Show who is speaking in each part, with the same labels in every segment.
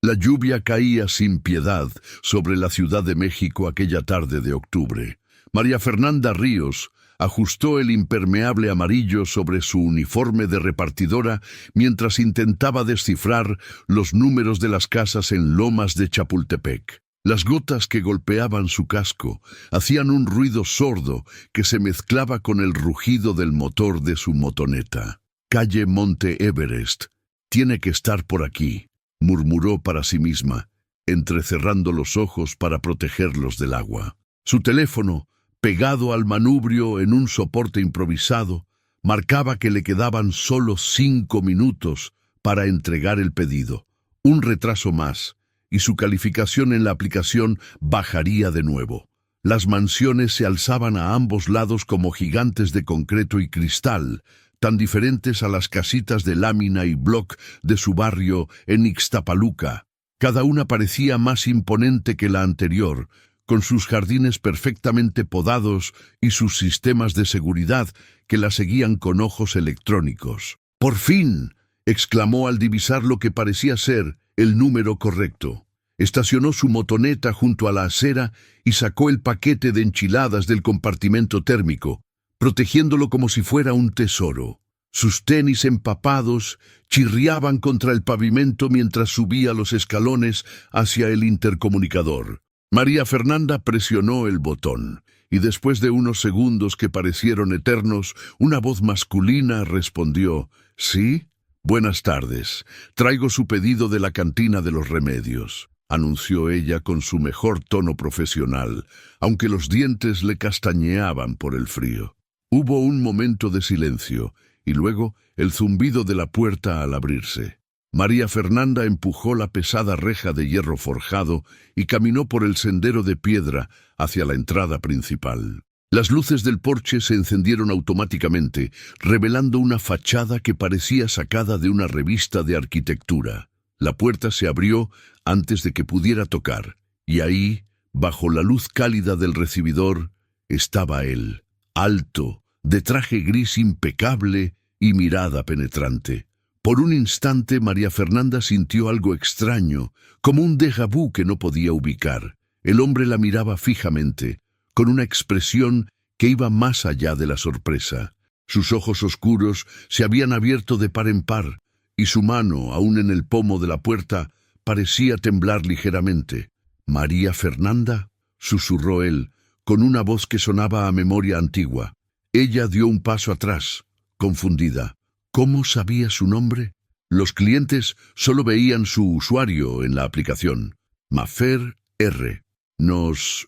Speaker 1: La lluvia caía sin piedad sobre la Ciudad de México aquella tarde de octubre. María Fernanda Ríos ajustó el impermeable amarillo sobre su uniforme de repartidora mientras intentaba descifrar los números de las casas en Lomas de Chapultepec. Las gotas que golpeaban su casco hacían un ruido sordo que se mezclaba con el rugido del motor de su motoneta. Calle Monte Everest. Tiene que estar por aquí, murmuró para sí misma, entrecerrando los ojos para protegerlos del agua. Su teléfono, pegado al manubrio en un soporte improvisado, marcaba que le quedaban solo 5 minutos para entregar el pedido. Un retraso más, y su calificación en la aplicación bajaría de nuevo. Las mansiones se alzaban a ambos lados como gigantes de concreto y cristal, tan diferentes a las casitas de lámina y bloc de su barrio en Ixtapaluca. Cada una parecía más imponente que la anterior, con sus jardines perfectamente podados y sus sistemas de seguridad que la seguían con ojos electrónicos. ¡Por fin!, exclamó al divisar lo que parecía ser el número correcto. Estacionó su motoneta junto a la acera y sacó el paquete de enchiladas del compartimento térmico, protegiéndolo como si fuera un tesoro. Sus tenis empapados chirriaban contra el pavimento mientras subía los escalones hacia el intercomunicador. María Fernanda presionó el botón, y después de unos segundos que parecieron eternos, una voz masculina respondió: «¿Sí? Buenas tardes. Traigo su pedido de la cantina de los remedios», anunció ella con su mejor tono profesional, aunque los dientes le castañeaban por el frío. Hubo un momento de silencio, y luego el zumbido de la puerta al abrirse. María Fernanda empujó la pesada reja de hierro forjado y caminó por el sendero de piedra hacia la entrada principal. Las luces del porche se encendieron automáticamente, revelando una fachada que parecía sacada de una revista de arquitectura. La puerta se abrió antes de que pudiera tocar, y ahí, bajo la luz cálida del recibidor, estaba él, alto, de traje gris impecable y mirada penetrante. Por un instante María Fernanda sintió algo extraño, como un déjà vu que no podía ubicar. El hombre la miraba fijamente, con una expresión que iba más allá de la sorpresa. Sus ojos oscuros se habían abierto de par en par, y su mano, aún en el pomo de la puerta, parecía temblar ligeramente. «¿María Fernanda?», susurró él, con una voz que sonaba a memoria antigua. Ella dio un paso atrás, confundida. ¿Cómo sabía su nombre? Los clientes solo veían su usuario en la aplicación. Mafer R. ¿Nos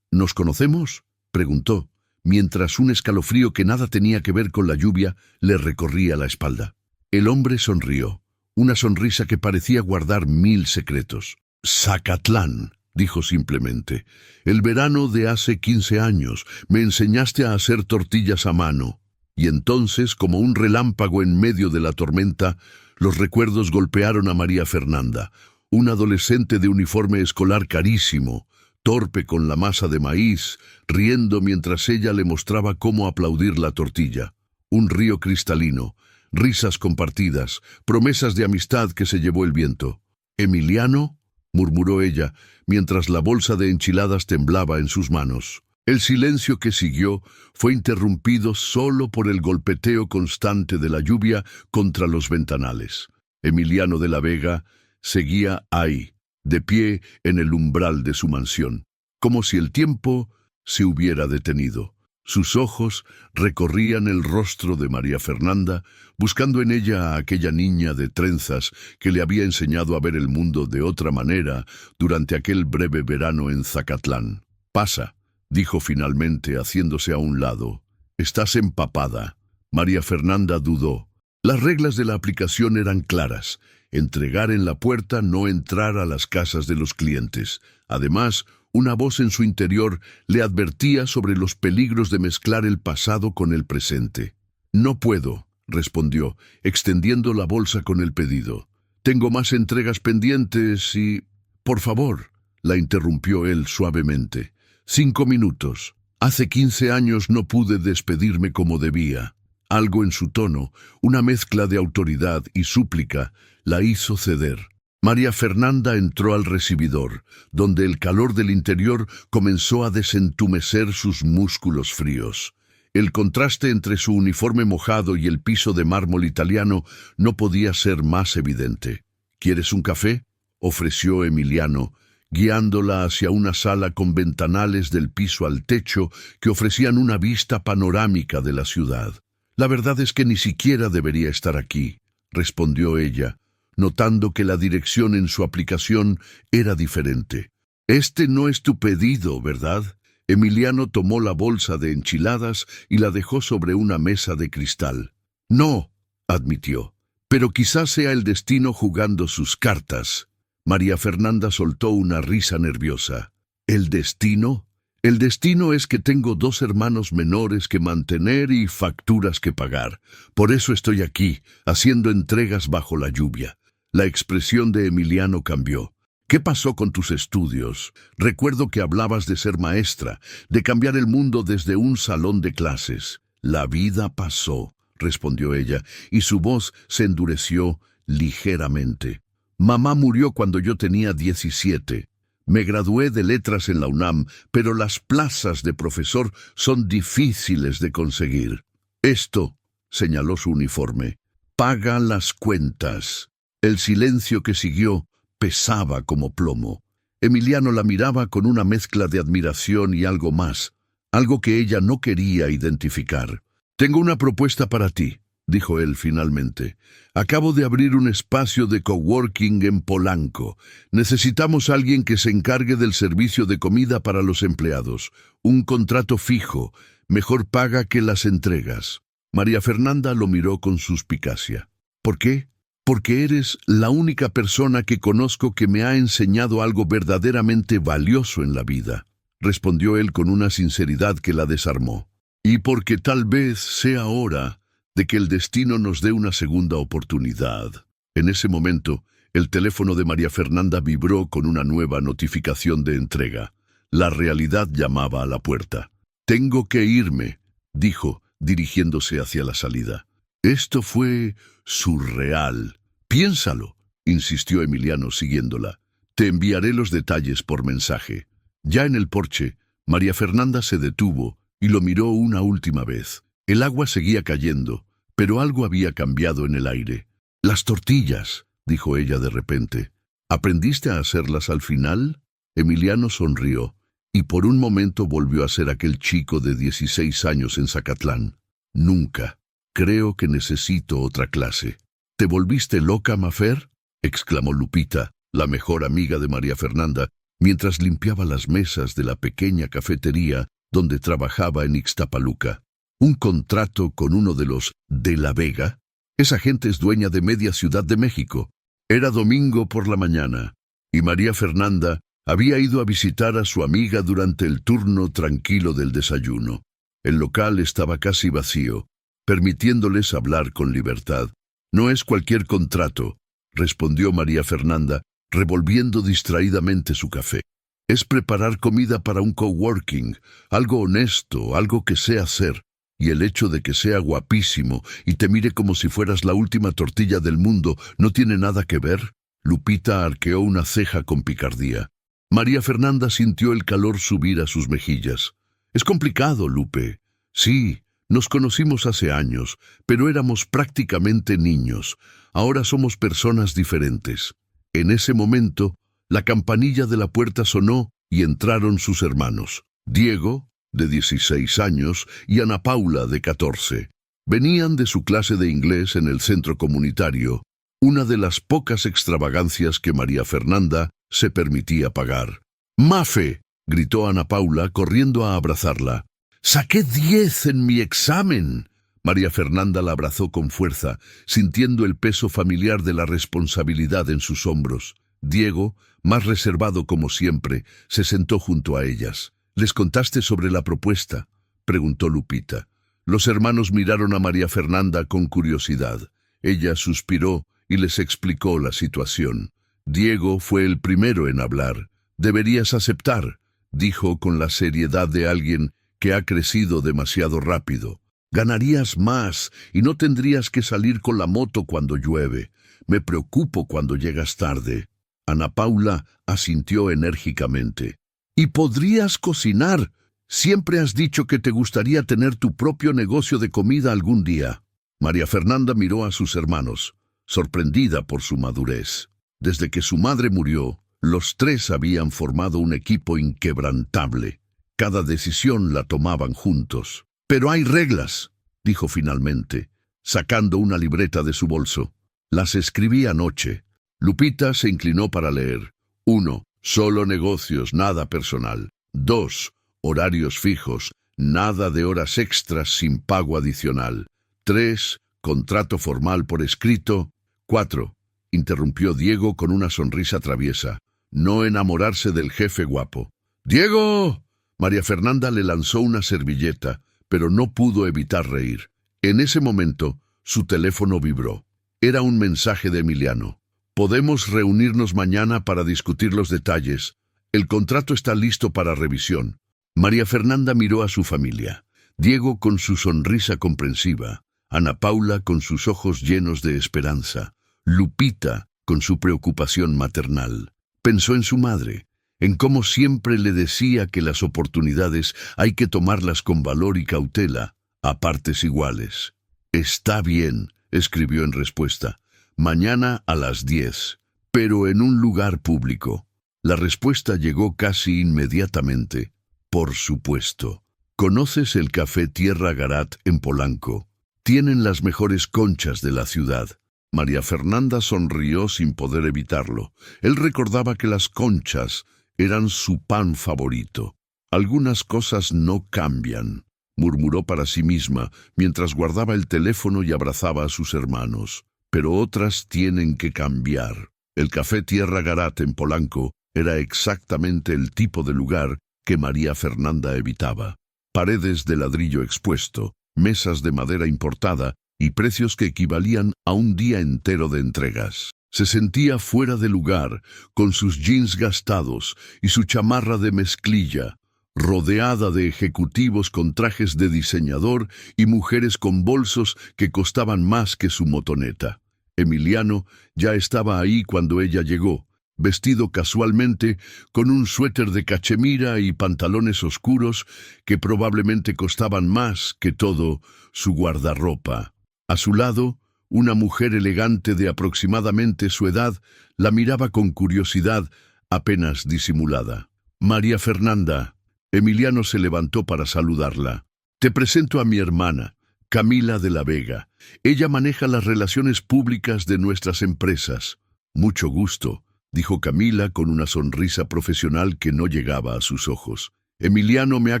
Speaker 1: conocemos?», preguntó, mientras un escalofrío que nada tenía que ver con la lluvia le recorría la espalda. El hombre sonrió, una sonrisa que parecía guardar 1000 secretos. «Zacatlán», dijo simplemente. «El verano de hace 15 años me enseñaste a hacer tortillas a mano». Y entonces, como un relámpago en medio de la tormenta, los recuerdos golpearon a María Fernanda, una adolescente de uniforme escolar carísimo, torpe con la masa de maíz, riendo mientras ella le mostraba cómo aplaudir la tortilla. Un río cristalino, risas compartidas, promesas de amistad que se llevó el viento. «¿Emiliano?», murmuró ella, mientras la bolsa de enchiladas temblaba en sus manos. El silencio que siguió fue interrumpido solo por el golpeteo constante de la lluvia contra los ventanales. Emiliano de la Vega seguía ahí, de pie en el umbral de su mansión, como si el tiempo se hubiera detenido. Sus ojos recorrían el rostro de María Fernanda, buscando en ella a aquella niña de trenzas que le había enseñado a ver el mundo de otra manera durante aquel breve verano en Zacatlán. «Pasa», dijo finalmente, haciéndose a un lado. «Estás empapada». María Fernanda dudó. Las reglas de la aplicación eran claras: entregar en la puerta, no entrar a las casas de los clientes. Además, una voz en su interior le advertía sobre los peligros de mezclar el pasado con el presente. «No puedo», respondió, extendiendo la bolsa con el pedido. «Tengo más entregas pendientes y...» «Por favor», la interrumpió él suavemente. 5 minutos. Hace 15 años no pude despedirme como debía». Algo en su tono, una mezcla de autoridad y súplica, la hizo ceder. María Fernanda entró al recibidor, donde el calor del interior comenzó a desentumecer sus músculos fríos. El contraste entre su uniforme mojado y el piso de mármol italiano no podía ser más evidente. ¿Quieres un café?, ofreció Emiliano, guiándola hacia una sala con ventanales del piso al techo que ofrecían una vista panorámica de la ciudad. La verdad es que ni siquiera debería estar aquí, respondió ella, notando que la dirección en su aplicación era diferente. Este no es tu pedido, ¿verdad? Emiliano tomó la bolsa de enchiladas y la dejó sobre una mesa de cristal. No, admitió, pero quizás sea el destino jugando sus cartas. María Fernanda soltó una risa nerviosa. ¿El destino? El destino es que tengo 2 hermanos menores que mantener y facturas que pagar. Por eso estoy aquí, haciendo entregas bajo la lluvia. La expresión de Emiliano cambió. ¿Qué pasó con tus estudios? Recuerdo que hablabas de ser maestra, de cambiar el mundo desde un salón de clases. La vida pasó, respondió ella, y su voz se endureció ligeramente. Mamá murió cuando yo tenía 17. Me gradué de letras en la UNAM, pero las plazas de profesor son difíciles de conseguir. Esto, señaló su uniforme, paga las cuentas. El silencio que siguió pesaba como plomo. Emiliano la miraba con una mezcla de admiración y algo más, algo que ella no quería identificar. «Tengo una propuesta para ti», dijo él finalmente. «Acabo de abrir un espacio de coworking en Polanco. Necesitamos a alguien que se encargue del servicio de comida para los empleados. Un contrato fijo, mejor paga que las entregas». María Fernanda lo miró con suspicacia. «¿Por qué?» «Porque eres la única persona que conozco que me ha enseñado algo verdaderamente valioso en la vida», respondió él con una sinceridad que la desarmó. «Y porque tal vez sea hora de que el destino nos dé una segunda oportunidad». En ese momento, el teléfono de María Fernanda vibró con una nueva notificación de entrega. La realidad llamaba a la puerta. «Tengo que irme», dijo, dirigiéndose hacia la salida. Esto fue surreal. «Piénsalo», insistió Emiliano siguiéndola. «Te enviaré los detalles por mensaje». Ya en el porche, María Fernanda se detuvo y lo miró una última vez. El agua seguía cayendo, pero algo había cambiado en el aire. «Las tortillas», dijo ella de repente. «¿Aprendiste a hacerlas al final?» Emiliano sonrió, y por un momento volvió a ser aquel chico de 16 años en Zacatlán. «Nunca. Creo que necesito otra clase». «¿Te volviste loca, Mafer?», exclamó Lupita, la mejor amiga de María Fernanda, mientras limpiaba las mesas de la pequeña cafetería donde trabajaba en Ixtapaluca. ¿Un contrato con uno de los de La Vega? Esa gente es dueña de media Ciudad de México. Era domingo por la mañana, y María Fernanda había ido a visitar a su amiga durante el turno tranquilo del desayuno. El local estaba casi vacío, permitiéndoles hablar con libertad. «No es cualquier contrato», respondió María Fernanda, revolviendo distraídamente su café. «Es preparar comida para un coworking, algo honesto, algo que sé hacer. Y el hecho de que sea guapísimo y te mire como si fueras la última tortilla del mundo no tiene nada que ver». Lupita arqueó una ceja con picardía. María Fernanda sintió el calor subir a sus mejillas. «Es complicado, Lupe». «Sí. Nos conocimos hace años, pero éramos prácticamente niños. Ahora somos personas diferentes». En ese momento, la campanilla de la puerta sonó y entraron sus hermanos. Diego, de 16 años, y Ana Paula, de 14. Venían de su clase de inglés en el centro comunitario, una de las pocas extravagancias que María Fernanda se permitía pagar. «¡Mafe!», gritó Ana Paula, corriendo a abrazarla. «¡Saqué 10 en mi examen!». María Fernanda la abrazó con fuerza, sintiendo el peso familiar de la responsabilidad en sus hombros. Diego, más reservado como siempre, se sentó junto a ellas. «¿Les contaste sobre la propuesta?», preguntó Lupita. Los hermanos miraron a María Fernanda con curiosidad. Ella suspiró y les explicó la situación. Diego fue el primero en hablar. «Deberías aceptar», dijo con la seriedad de alguien que ha crecido demasiado rápido. «Ganarías más y no tendrías que salir con la moto cuando llueve. Me preocupo cuando llegas tarde». Ana Paula asintió enérgicamente. «¿Y podrías cocinar? Siempre has dicho que te gustaría tener tu propio negocio de comida algún día». María Fernanda miró a sus hermanos, sorprendida por su madurez. Desde que su madre murió, los tres habían formado un equipo inquebrantable. Cada decisión la tomaban juntos. «Pero hay reglas», dijo finalmente, sacando una libreta de su bolso. «Las escribí anoche». Lupita se inclinó para leer. 1. Solo negocios, nada personal. 2. Horarios fijos, nada de horas extras sin pago adicional. 3. Contrato formal por escrito. 4. Interrumpió Diego con una sonrisa traviesa. No enamorarse del jefe guapo. ¡Diego! María Fernanda le lanzó una servilleta, pero no pudo evitar reír. En ese momento, su teléfono vibró. Era un mensaje de Emiliano. «Podemos reunirnos mañana para discutir los detalles. El contrato está listo para revisión». María Fernanda miró a su familia. Diego con su sonrisa comprensiva, Ana Paula con sus ojos llenos de esperanza, Lupita con su preocupación maternal. Pensó en su madre, en cómo siempre le decía que las oportunidades hay que tomarlas con valor y cautela, a partes iguales. «Está bien», escribió en respuesta. «Mañana a las 10, pero en un lugar público». La respuesta llegó casi inmediatamente. «Por supuesto. ¿Conoces el Café Tierra Garat en Polanco? Tienen las mejores conchas de la ciudad». María Fernanda sonrió sin poder evitarlo. Él recordaba que las conchas eran su pan favorito. «Algunas cosas no cambian», murmuró para sí misma mientras guardaba el teléfono y abrazaba a sus hermanos. «Pero otras tienen que cambiar». El Café Tierra Garat en Polanco era exactamente el tipo de lugar que María Fernanda evitaba. Paredes de ladrillo expuesto, mesas de madera importada y precios que equivalían a un día entero de entregas. Se sentía fuera de lugar, con sus jeans gastados y su chamarra de mezclilla, rodeada de ejecutivos con trajes de diseñador y mujeres con bolsos que costaban más que su motoneta. Emiliano ya estaba ahí cuando ella llegó, vestido casualmente con un suéter de cachemira y pantalones oscuros que probablemente costaban más que todo su guardarropa. A su lado, una mujer elegante de aproximadamente su edad la miraba con curiosidad apenas disimulada. «María Fernanda». Emiliano se levantó para saludarla. «Te presento a mi hermana, Camila de la Vega. Ella maneja las relaciones públicas de nuestras empresas». «Mucho gusto», dijo Camila con una sonrisa profesional que no llegaba a sus ojos. «Emiliano me ha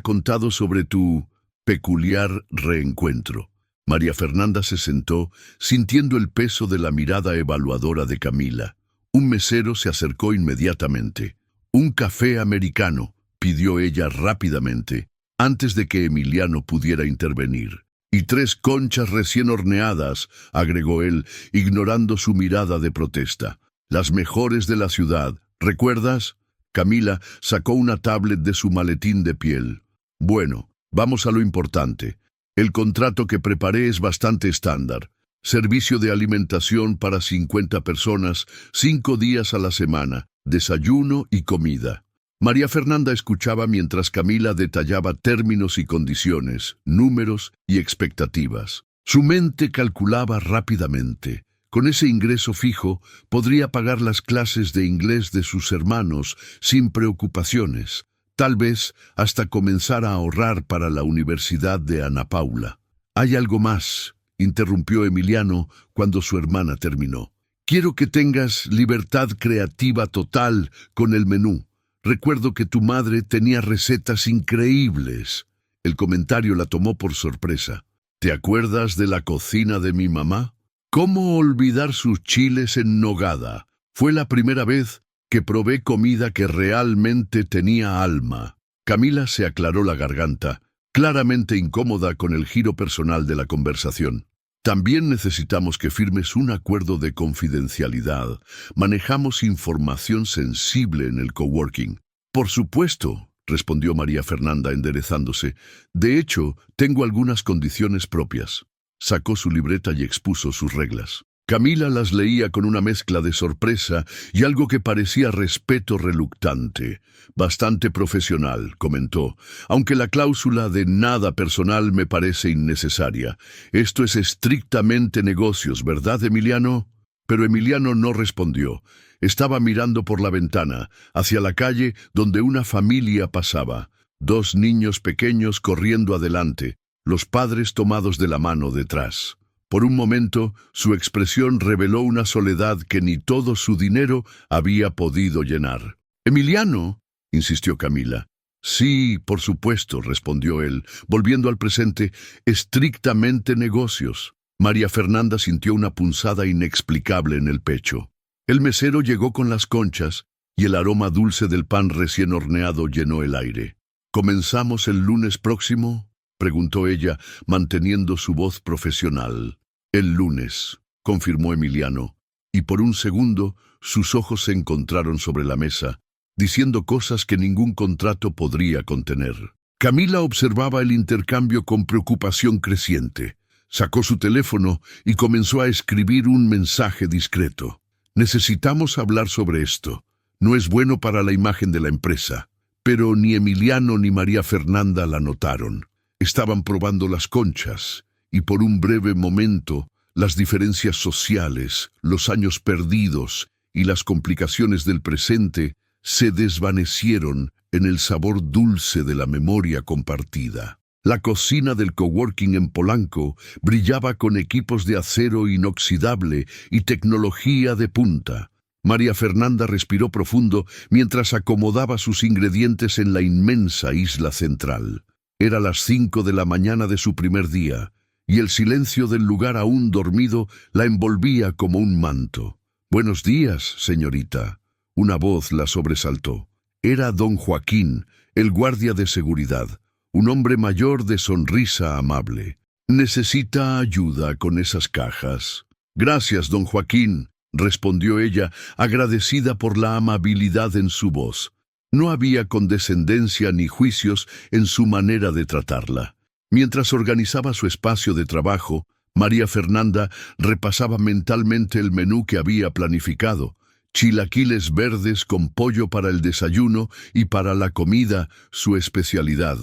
Speaker 1: contado sobre tu peculiar reencuentro». María Fernanda se sentó, sintiendo el peso de la mirada evaluadora de Camila. Un mesero se acercó inmediatamente. «Un café americano», pidió ella rápidamente, antes de que Emiliano pudiera intervenir. «Y 3 conchas recién horneadas», agregó él, ignorando su mirada de protesta. «Las mejores de la ciudad, ¿recuerdas?» Camila sacó una tablet de su maletín de piel. «Bueno, vamos a lo importante. El contrato que preparé es bastante estándar. Servicio de alimentación para 50 personas, 5 días a la semana, desayuno y comida». María Fernanda escuchaba mientras Camila detallaba términos y condiciones, números y expectativas. Su mente calculaba rápidamente. Con ese ingreso fijo, podría pagar las clases de inglés de sus hermanos sin preocupaciones. Tal vez hasta comenzar a ahorrar para la universidad de Ana Paula. «Hay algo más», interrumpió Emiliano cuando su hermana terminó. «Quiero que tengas libertad creativa total con el menú. Recuerdo que tu madre tenía recetas increíbles». El comentario la tomó por sorpresa. «¿Te acuerdas de la cocina de mi mamá? ¿Cómo olvidar sus chiles en nogada? Fue la primera vez que probé comida que realmente tenía alma». Camila se aclaró la garganta, claramente incómoda con el giro personal de la conversación. «También necesitamos que firmes un acuerdo de confidencialidad. Manejamos información sensible en el coworking». «Por supuesto», respondió María Fernanda enderezándose. «De hecho, tengo algunas condiciones propias». Sacó su libreta y expuso sus reglas. Camila las leía con una mezcla de sorpresa y algo que parecía respeto reluctante. Bastante profesional, comentó, aunque la cláusula de nada personal me parece innecesaria. Esto es estrictamente negocios, ¿verdad, Emiliano? Pero Emiliano no respondió. Estaba mirando por la ventana, hacia la calle donde una familia pasaba. 2 niños pequeños corriendo adelante, los padres tomados de la mano detrás. Por un momento, su expresión reveló una soledad que ni todo su dinero había podido llenar. «¿Emiliano?», insistió Camila. «Sí, por supuesto», respondió él, volviendo al presente, «estrictamente negocios». María Fernanda sintió una punzada inexplicable en el pecho. El mesero llegó con las conchas y el aroma dulce del pan recién horneado llenó el aire. «¿Comenzamos el lunes próximo?», preguntó ella, manteniendo su voz profesional. «El lunes», confirmó Emiliano, y por un segundo sus ojos se encontraron sobre la mesa, diciendo cosas que ningún contrato podría contener. Camila observaba el intercambio con preocupación creciente. Sacó su teléfono y comenzó a escribir un mensaje discreto. «Necesitamos hablar sobre esto. No es bueno para la imagen de la empresa». Pero ni Emiliano ni María Fernanda la notaron. Estaban probando las conchas, y por un breve momento, las diferencias sociales, los años perdidos y las complicaciones del presente se desvanecieron en el sabor dulce de la memoria compartida. La cocina del coworking en Polanco brillaba con equipos de acero inoxidable y tecnología de punta. María Fernanda respiró profundo mientras acomodaba sus ingredientes en la inmensa isla central. Era las 5 de la mañana de su primer día, y el silencio del lugar aún dormido la envolvía como un manto. «Buenos días, señorita». Una voz la sobresaltó. Era don Joaquín, el guardia de seguridad, un hombre mayor de sonrisa amable. «¿Necesita ayuda con esas cajas?» «Gracias, don Joaquín», respondió ella, agradecida por la amabilidad en su voz. No había condescendencia ni juicios en su manera de tratarla. Mientras organizaba su espacio de trabajo, María Fernanda repasaba mentalmente el menú que había planificado. Chilaquiles verdes con pollo para el desayuno y para la comida, su especialidad.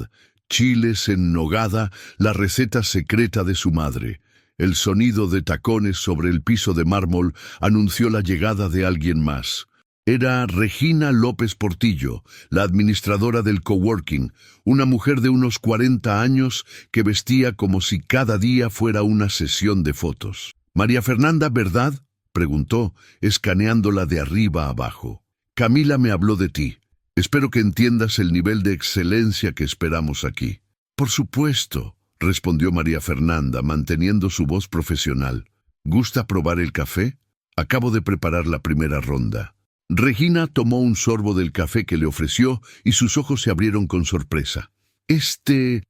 Speaker 1: Chiles en nogada, la receta secreta de su madre. El sonido de tacones sobre el piso de mármol anunció la llegada de alguien más. Era Regina López Portillo, la administradora del coworking, una mujer de unos 40 años que vestía como si cada día fuera una sesión de fotos. «María Fernanda, ¿verdad?», preguntó, escaneándola de arriba a abajo. «Camila me habló de ti. Espero que entiendas el nivel de excelencia que esperamos aquí». «Por supuesto», respondió María Fernanda, manteniendo su voz profesional. «¿Gusta probar el café? Acabo de preparar la primera ronda». Regina tomó un sorbo del café que le ofreció y sus ojos se abrieron con sorpresa. Este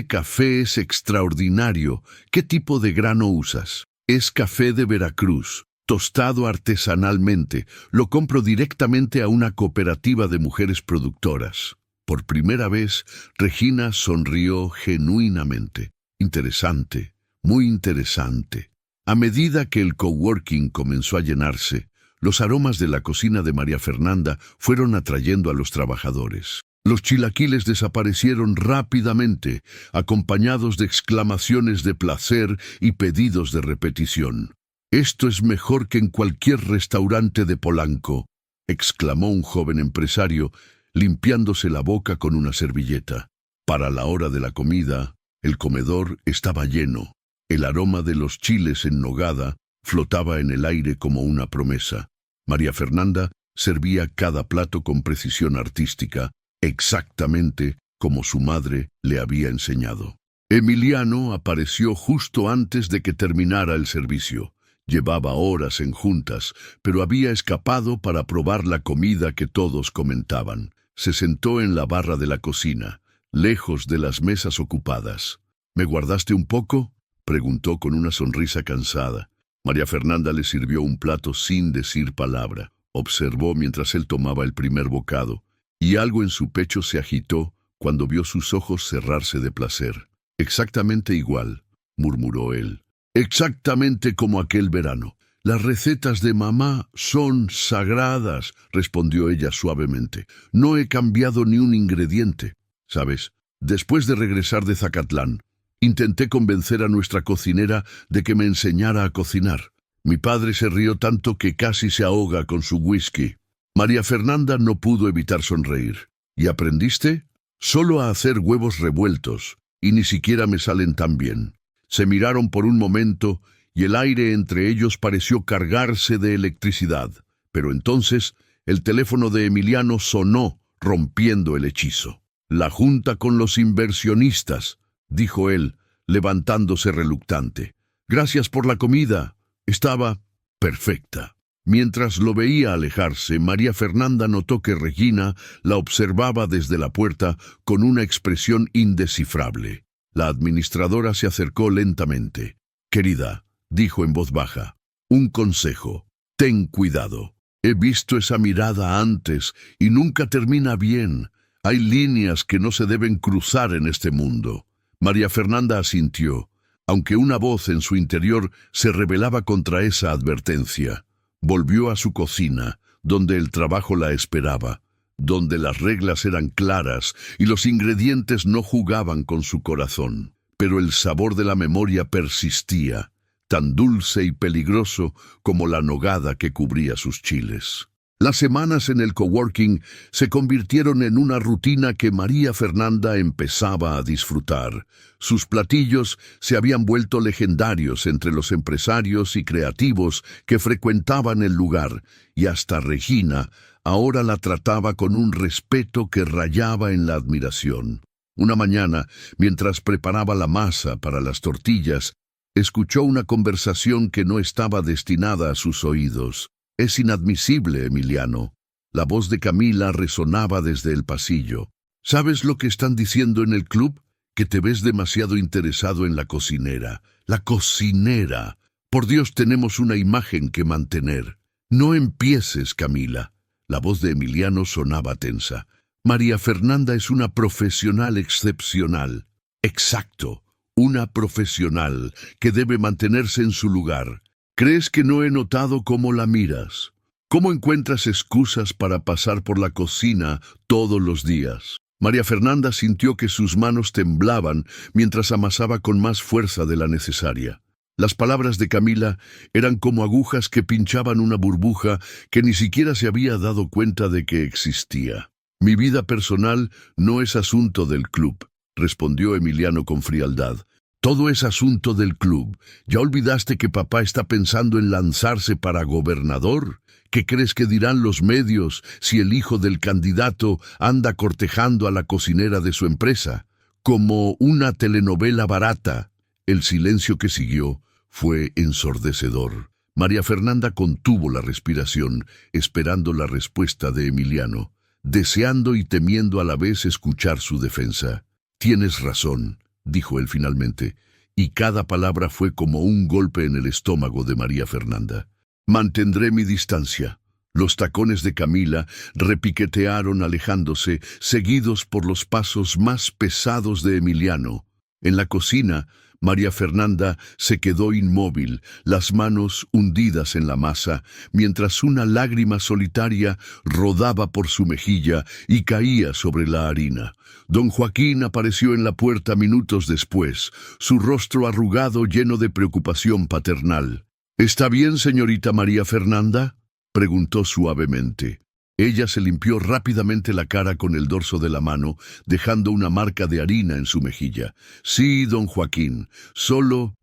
Speaker 1: café es extraordinario. ¿Qué tipo de grano usas?» «Es café de Veracruz, tostado artesanalmente. Lo compro directamente a una cooperativa de mujeres productoras». Por primera vez, Regina sonrió genuinamente. «Interesante, muy interesante». A medida que el coworking comenzó a llenarse, los aromas de la cocina de María Fernanda fueron atrayendo a los trabajadores. Los chilaquiles desaparecieron rápidamente, acompañados de exclamaciones de placer y pedidos de repetición. «Esto es mejor que en cualquier restaurante de Polanco», exclamó un joven empresario, limpiándose la boca con una servilleta. Para la hora de la comida, el comedor estaba lleno. El aroma de los chiles en nogada flotaba en el aire como una promesa. María Fernanda servía cada plato con precisión artística, exactamente como su madre le había enseñado. Emiliano apareció justo antes de que terminara el servicio. Llevaba horas en juntas, pero había escapado para probar la comida que todos comentaban. Se sentó en la barra de la cocina, lejos de las mesas ocupadas. «¿Me guardaste un poco?», preguntó con una sonrisa cansada. María Fernanda le sirvió un plato sin decir palabra. Observó mientras él tomaba el primer bocado, y algo en su pecho se agitó cuando vio sus ojos cerrarse de placer. «Exactamente igual», murmuró él. «Exactamente como aquel verano. Las recetas de mamá son sagradas, respondió ella suavemente. No he cambiado ni un ingrediente. ¿Sabes? Después de regresar de Zacatlán, intenté convencer a nuestra cocinera de que me enseñara a cocinar. Mi padre se rió tanto que casi se ahoga con su whisky. María Fernanda no pudo evitar sonreír. ¿Y aprendiste? Solo a hacer huevos revueltos, y ni siquiera me salen tan bien. Se miraron por un momento y el aire entre ellos pareció cargarse de electricidad. Pero entonces el teléfono de Emiliano sonó, rompiendo el hechizo. «La junta con los inversionistas», dijo él, levantándose reluctante. «Gracias por la comida. Estaba perfecta». Mientras lo veía alejarse, María Fernanda notó que Regina la observaba desde la puerta con una expresión indescifrable. La administradora se acercó lentamente. «Querida», dijo en voz baja, «un consejo. Ten cuidado. He visto esa mirada antes y nunca termina bien. Hay líneas que no se deben cruzar en este mundo». María Fernanda asintió, aunque una voz en su interior se rebelaba contra esa advertencia. Volvió a su cocina, donde el trabajo la esperaba, donde las reglas eran claras y los ingredientes no jugaban con su corazón. Pero el sabor de la memoria persistía, tan dulce y peligroso como la nogada que cubría sus chiles. Las semanas en el coworking se convirtieron en una rutina que María Fernanda empezaba a disfrutar. Sus platillos se habían vuelto legendarios entre los empresarios y creativos que frecuentaban el lugar, y hasta Regina ahora la trataba con un respeto que rayaba en la admiración. Una mañana, mientras preparaba la masa para las tortillas, escuchó una conversación que no estaba destinada a sus oídos. «Es inadmisible, Emiliano». La voz de Camila resonaba desde el pasillo. «¿Sabes lo que están diciendo en el club? Que te ves demasiado interesado en la cocinera». «La cocinera. Por Dios, tenemos una imagen que mantener». «No empieces, Camila». La voz de Emiliano sonaba tensa. «María Fernanda es una profesional excepcional». «Exacto, una profesional que debe mantenerse en su lugar. ¿Crees que no he notado cómo la miras? ¿Cómo encuentras excusas para pasar por la cocina todos los días?» María Fernanda sintió que sus manos temblaban mientras amasaba con más fuerza de la necesaria. Las palabras de Camila eran como agujas que pinchaban una burbuja que ni siquiera se había dado cuenta de que existía. «Mi vida personal no es asunto del club», respondió Emiliano con frialdad. «Todo es asunto del club. ¿Ya olvidaste que papá está pensando en lanzarse para gobernador? ¿Qué crees que dirán los medios si el hijo del candidato anda cortejando a la cocinera de su empresa? Como una telenovela barata». El silencio que siguió fue ensordecedor. María Fernanda contuvo la respiración, esperando la respuesta de Emiliano, deseando y temiendo a la vez escuchar su defensa. «Tienes razón», dijo él finalmente, y cada palabra fue como un golpe en el estómago de María Fernanda. «Mantendré mi distancia». Los tacones de Camila repiquetearon alejándose, seguidos por los pasos más pesados de Emiliano. En la cocina, María Fernanda se quedó inmóvil, las manos hundidas en la masa, mientras una lágrima solitaria rodaba por su mejilla y caía sobre la harina. Don Joaquín apareció en la puerta minutos después, su rostro arrugado lleno de preocupación paternal. «¿Está bien, señorita María Fernanda?», preguntó suavemente. Ella se limpió rápidamente la cara con el dorso de la mano, dejando una marca de harina en su mejilla. «Sí, don Joaquín, solo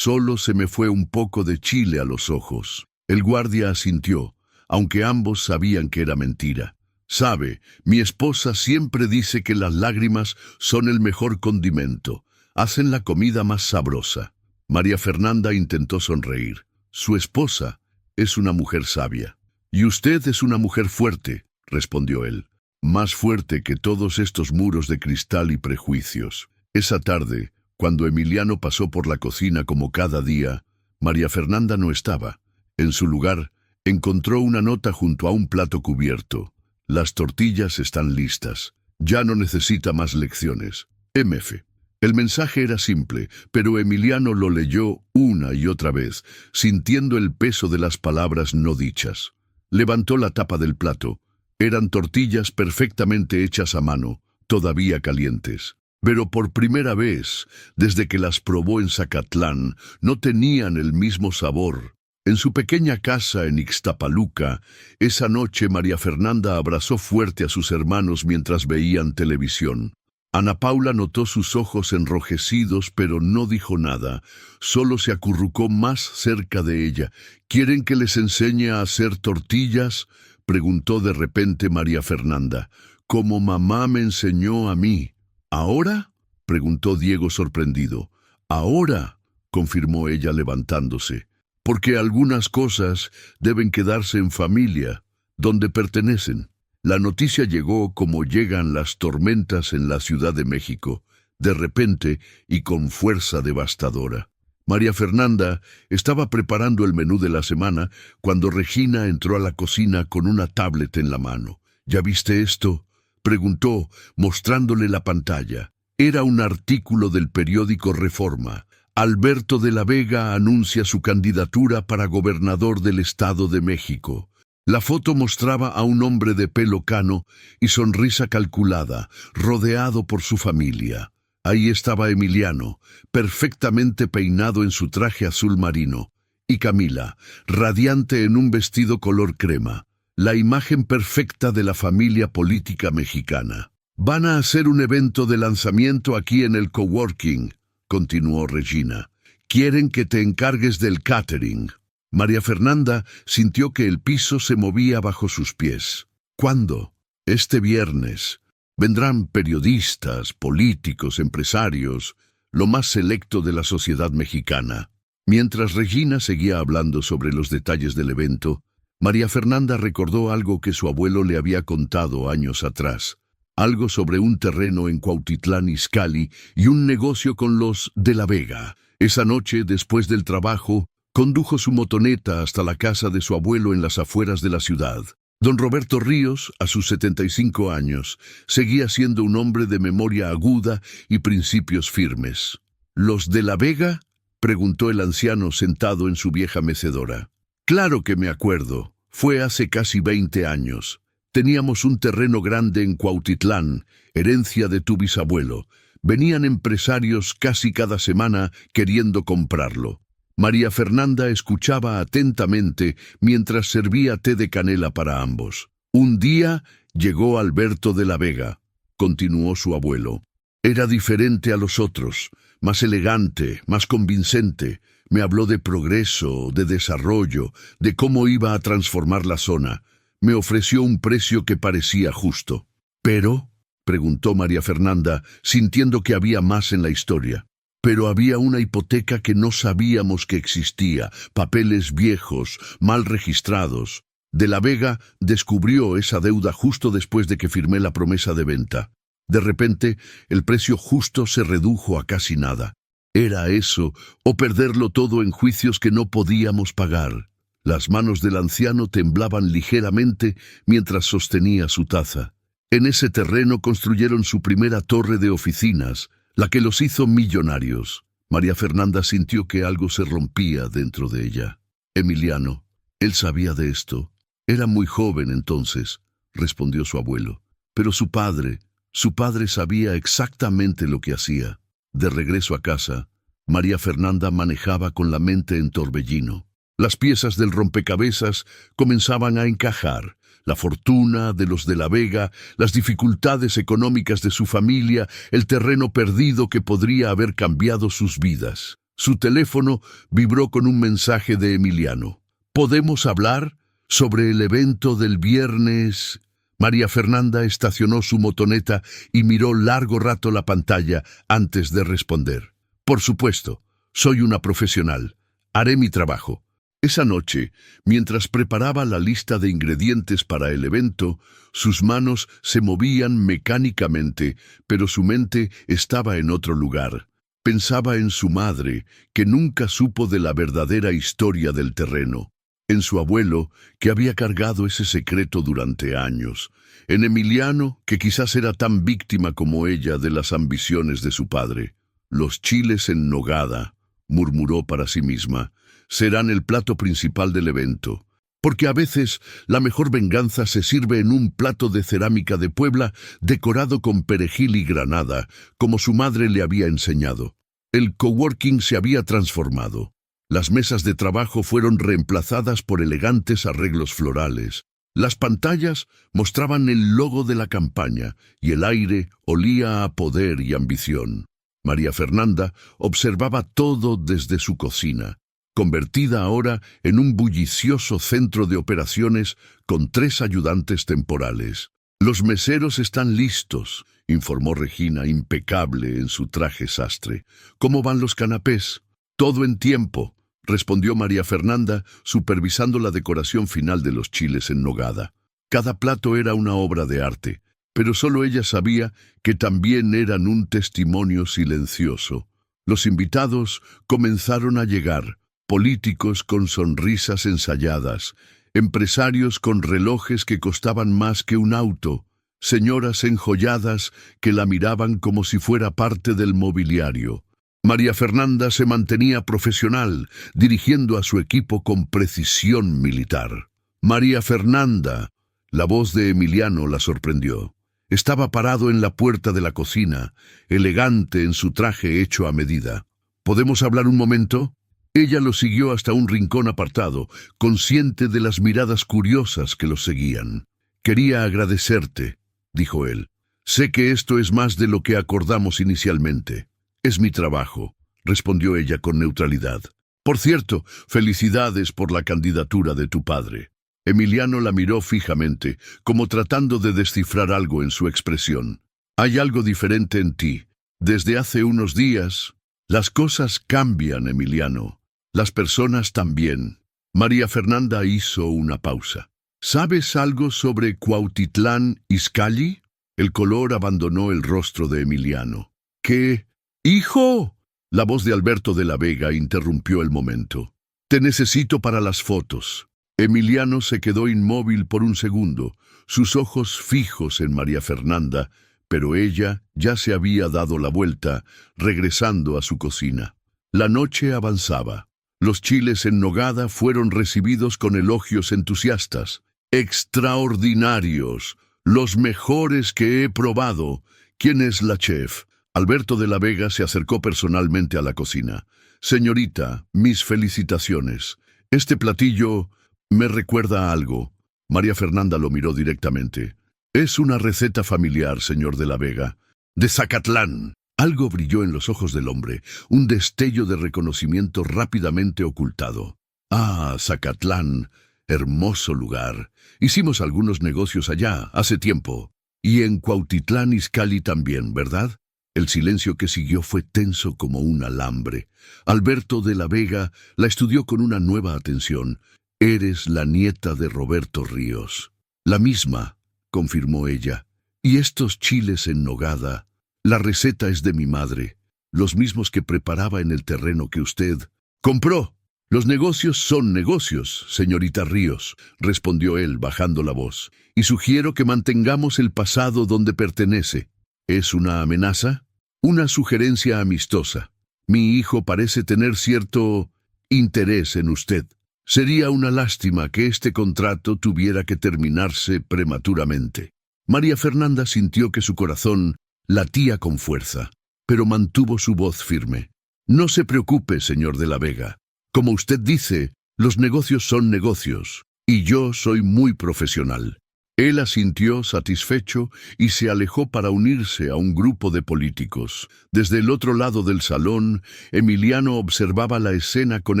Speaker 1: se me fue un poco de chile a los ojos». El guardia asintió, aunque ambos sabían que era mentira. «Sabe, mi esposa siempre dice que las lágrimas son el mejor condimento. Hacen la comida más sabrosa». María Fernanda intentó sonreír. Su esposa es una mujer sabia. «Y usted es una mujer fuerte», respondió él. «Más fuerte que todos estos muros de cristal y prejuicios». Esa tarde, cuando Emiliano pasó por la cocina como cada día, María Fernanda no estaba. En su lugar, encontró una nota junto a un plato cubierto. «Las tortillas están listas. Ya no necesita más lecciones. MF». El mensaje era simple, pero Emiliano lo leyó una y otra vez, sintiendo el peso de las palabras no dichas. Levantó la tapa del plato. Eran tortillas perfectamente hechas a mano, todavía calientes. Pero por primera vez, desde que las probó en Zacatlán, no tenían el mismo sabor. En su pequeña casa en Ixtapaluca, esa noche María Fernanda abrazó fuerte a sus hermanos mientras veían televisión. Ana Paula notó sus ojos enrojecidos, pero no dijo nada. Solo se acurrucó más cerca de ella. ¿Quieren que les enseñe a hacer tortillas?, preguntó de repente María Fernanda. Como mamá me enseñó a mí. ¿Ahora?, preguntó Diego sorprendido. Ahora, confirmó ella levantándose, porque algunas cosas deben quedarse en familia, donde pertenecen. La noticia llegó como llegan las tormentas en la Ciudad de México, de repente y con fuerza devastadora. María Fernanda estaba preparando el menú de la semana cuando Regina entró a la cocina con una tablet en la mano. ¿Ya viste esto?, preguntó, mostrándole la pantalla. Era un artículo del periódico Reforma. Alberto de la Vega anuncia su candidatura para gobernador del Estado de México. La foto mostraba a un hombre de pelo cano y sonrisa calculada, rodeado por su familia. Ahí estaba Emiliano, perfectamente peinado en su traje azul marino, y Camila, radiante en un vestido color crema, la imagen perfecta de la familia política mexicana. «Van a hacer un evento de lanzamiento aquí en el coworking», continuó Regina. «Quieren que te encargues del catering». María Fernanda sintió que el piso se movía bajo sus pies. ¿Cuándo? Este viernes. Vendrán periodistas, políticos, empresarios, lo más selecto de la sociedad mexicana. Mientras Regina seguía hablando sobre los detalles del evento, María Fernanda recordó algo que su abuelo le había contado años atrás. Algo sobre un terreno en Cuautitlán Izcalli y un negocio con los de la Vega. Esa noche, después del trabajo, condujo su motoneta hasta la casa de su abuelo en las afueras de la ciudad. Don Roberto Ríos, a sus 75 años, seguía siendo un hombre de memoria aguda y principios firmes. ¿Los de la Vega?, preguntó el anciano sentado en su vieja mecedora. Claro que me acuerdo. Fue hace casi 20 años. Teníamos un terreno grande en Cuautitlán, herencia de tu bisabuelo. Venían empresarios casi cada semana queriendo comprarlo. María Fernanda escuchaba atentamente mientras servía té de canela para ambos. Un día llegó Alberto de la Vega, continuó su abuelo. Era diferente a los otros, más elegante, más convincente. Me habló de progreso, de desarrollo, de cómo iba a transformar la zona. Me ofreció un precio que parecía justo. ¿Pero?, preguntó María Fernanda, sintiendo que había más en la historia. Pero había una hipoteca que no sabíamos que existía, papeles viejos, mal registrados. De la Vega descubrió esa deuda justo después de que firmé la promesa de venta. De repente, el precio justo se redujo a casi nada. Era eso, o perderlo todo en juicios que no podíamos pagar. Las manos del anciano temblaban ligeramente mientras sostenía su taza. En ese terreno construyeron su primera torre de oficinas, la que los hizo millonarios. María Fernanda sintió que algo se rompía dentro de ella. Emiliano, él sabía de esto. Era muy joven entonces, respondió su abuelo. Pero su padre sabía exactamente lo que hacía. De regreso a casa, María Fernanda manejaba con la mente en torbellino. Las piezas del rompecabezas comenzaban a encajar. La fortuna de los de la Vega, las dificultades económicas de su familia, el terreno perdido que podría haber cambiado sus vidas. Su teléfono vibró con un mensaje de Emiliano. ¿Podemos hablar sobre el evento del viernes? María Fernanda estacionó su motoneta y miró largo rato la pantalla antes de responder. Por supuesto, soy una profesional. Haré mi trabajo. Esa noche, mientras preparaba la lista de ingredientes para el evento, sus manos se movían mecánicamente, pero su mente estaba en otro lugar. Pensaba en su madre, que nunca supo de la verdadera historia del terreno, en su abuelo, que había cargado ese secreto durante años, en Emiliano, que quizás era tan víctima como ella de las ambiciones de su padre. Los chiles en nogada, murmuró para sí misma, serán el plato principal del evento. Porque a veces la mejor venganza se sirve en un plato de cerámica de Puebla decorado con perejil y granada, como su madre le había enseñado. El coworking se había transformado. Las mesas de trabajo fueron reemplazadas por elegantes arreglos florales. Las pantallas mostraban el logo de la campaña y el aire olía a poder y ambición. María Fernanda observaba todo desde su cocina, convertida ahora en un bullicioso centro de operaciones con 3 ayudantes temporales. «Los meseros están listos», informó Regina, impecable en su traje sastre. «¿Cómo van los canapés?» «Todo en tiempo», respondió María Fernanda, supervisando la decoración final de los chiles en nogada. Cada plato era una obra de arte, pero solo ella sabía que también eran un testimonio silencioso. Los invitados comenzaron a llegar, políticos con sonrisas ensayadas, empresarios con relojes que costaban más que un auto, señoras enjolladas que la miraban como si fuera parte del mobiliario. María Fernanda se mantenía profesional, dirigiendo a su equipo con precisión militar. «María Fernanda», la voz de Emiliano la sorprendió. Estaba parado en la puerta de la cocina, elegante en su traje hecho a medida. «¿Podemos hablar un momento?» Ella lo siguió hasta un rincón apartado, consciente de las miradas curiosas que lo seguían. «Quería agradecerte», dijo él. «Sé que esto es más de lo que acordamos inicialmente». «Es mi trabajo», respondió ella con neutralidad. «Por cierto, felicidades por la candidatura de tu padre». Emiliano la miró fijamente, como tratando de descifrar algo en su expresión. «Hay algo diferente en ti. Desde hace unos días...» «Las cosas cambian, Emiliano. Las personas también». María Fernanda hizo una pausa. «¿Sabes algo sobre Cuautitlán Izcalli?» El color abandonó el rostro de Emiliano. «¿Qué? ¡Hijo!» La voz de Alberto de la Vega interrumpió el momento. «Te necesito para las fotos». Emiliano se quedó inmóvil por un segundo, sus ojos fijos en María Fernanda, pero ella ya se había dado la vuelta, regresando a su cocina. La noche avanzaba. Los chiles en nogada fueron recibidos con elogios entusiastas. «Extraordinarios, los mejores que he probado. ¿Quién es la chef?» Alberto de la Vega se acercó personalmente a la cocina. «Señorita, mis felicitaciones. Este platillo me recuerda a algo». María Fernanda lo miró directamente. «Es una receta familiar, señor de la Vega. De Zacatlán». Algo brilló en los ojos del hombre, un destello de reconocimiento rápidamente ocultado. «Ah, Zacatlán, hermoso lugar. Hicimos algunos negocios allá, hace tiempo. Y en Cuautitlán Izcalli también, ¿verdad?» El silencio que siguió fue tenso como un alambre. Alberto de la Vega la estudió con una nueva atención. «Eres la nieta de Roberto Ríos». «La misma», confirmó ella. «Y estos chiles en nogada, la receta es de mi madre, los mismos que preparaba en el terreno que usted compró». «Los negocios son negocios, señorita Ríos», respondió él bajando la voz, «y sugiero que mantengamos el pasado donde pertenece». «¿Es una amenaza?» «Una sugerencia amistosa. Mi hijo parece tener cierto interés en usted. Sería una lástima que este contrato tuviera que terminarse prematuramente». María Fernanda sintió que su corazón latía con fuerza, pero mantuvo su voz firme. «No se preocupe, señor de la Vega. Como usted dice, los negocios son negocios, y yo soy muy profesional». Él asintió satisfecho y se alejó para unirse a un grupo de políticos. Desde el otro lado del salón, Emiliano observaba la escena con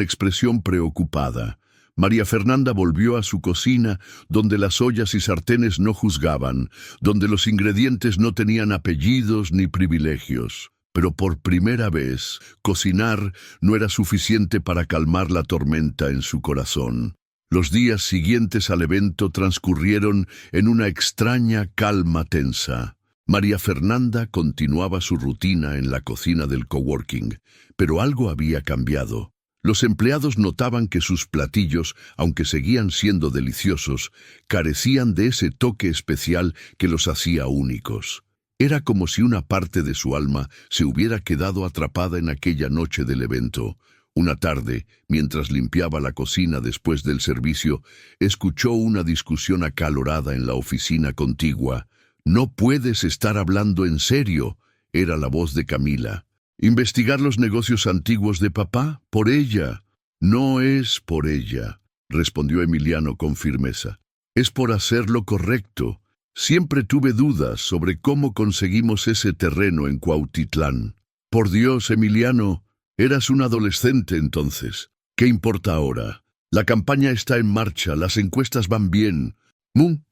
Speaker 1: expresión preocupada. María Fernanda volvió a su cocina, donde las ollas y sartenes no juzgaban, donde los ingredientes no tenían apellidos ni privilegios. Pero por primera vez, cocinar no era suficiente para calmar la tormenta en su corazón. Los días siguientes al evento transcurrieron en una extraña calma tensa. María Fernanda continuaba su rutina en la cocina del coworking, pero algo había cambiado. Los empleados notaban que sus platillos, aunque seguían siendo deliciosos, carecían de ese toque especial que los hacía únicos. Era como si una parte de su alma se hubiera quedado atrapada en aquella noche del evento. Una tarde, mientras limpiaba la cocina después del servicio, escuchó una discusión acalorada en la oficina contigua. «No puedes estar hablando en serio», era la voz de Camila. «¿Investigar los negocios antiguos de papá? Por ella». «No es por ella», respondió Emiliano con firmeza. «Es por hacer lo correcto. Siempre tuve dudas sobre cómo conseguimos ese terreno en Cuautitlán». «Por Dios, Emiliano, eras un adolescente entonces. ¿Qué importa ahora? La campaña está en marcha, las encuestas van bien.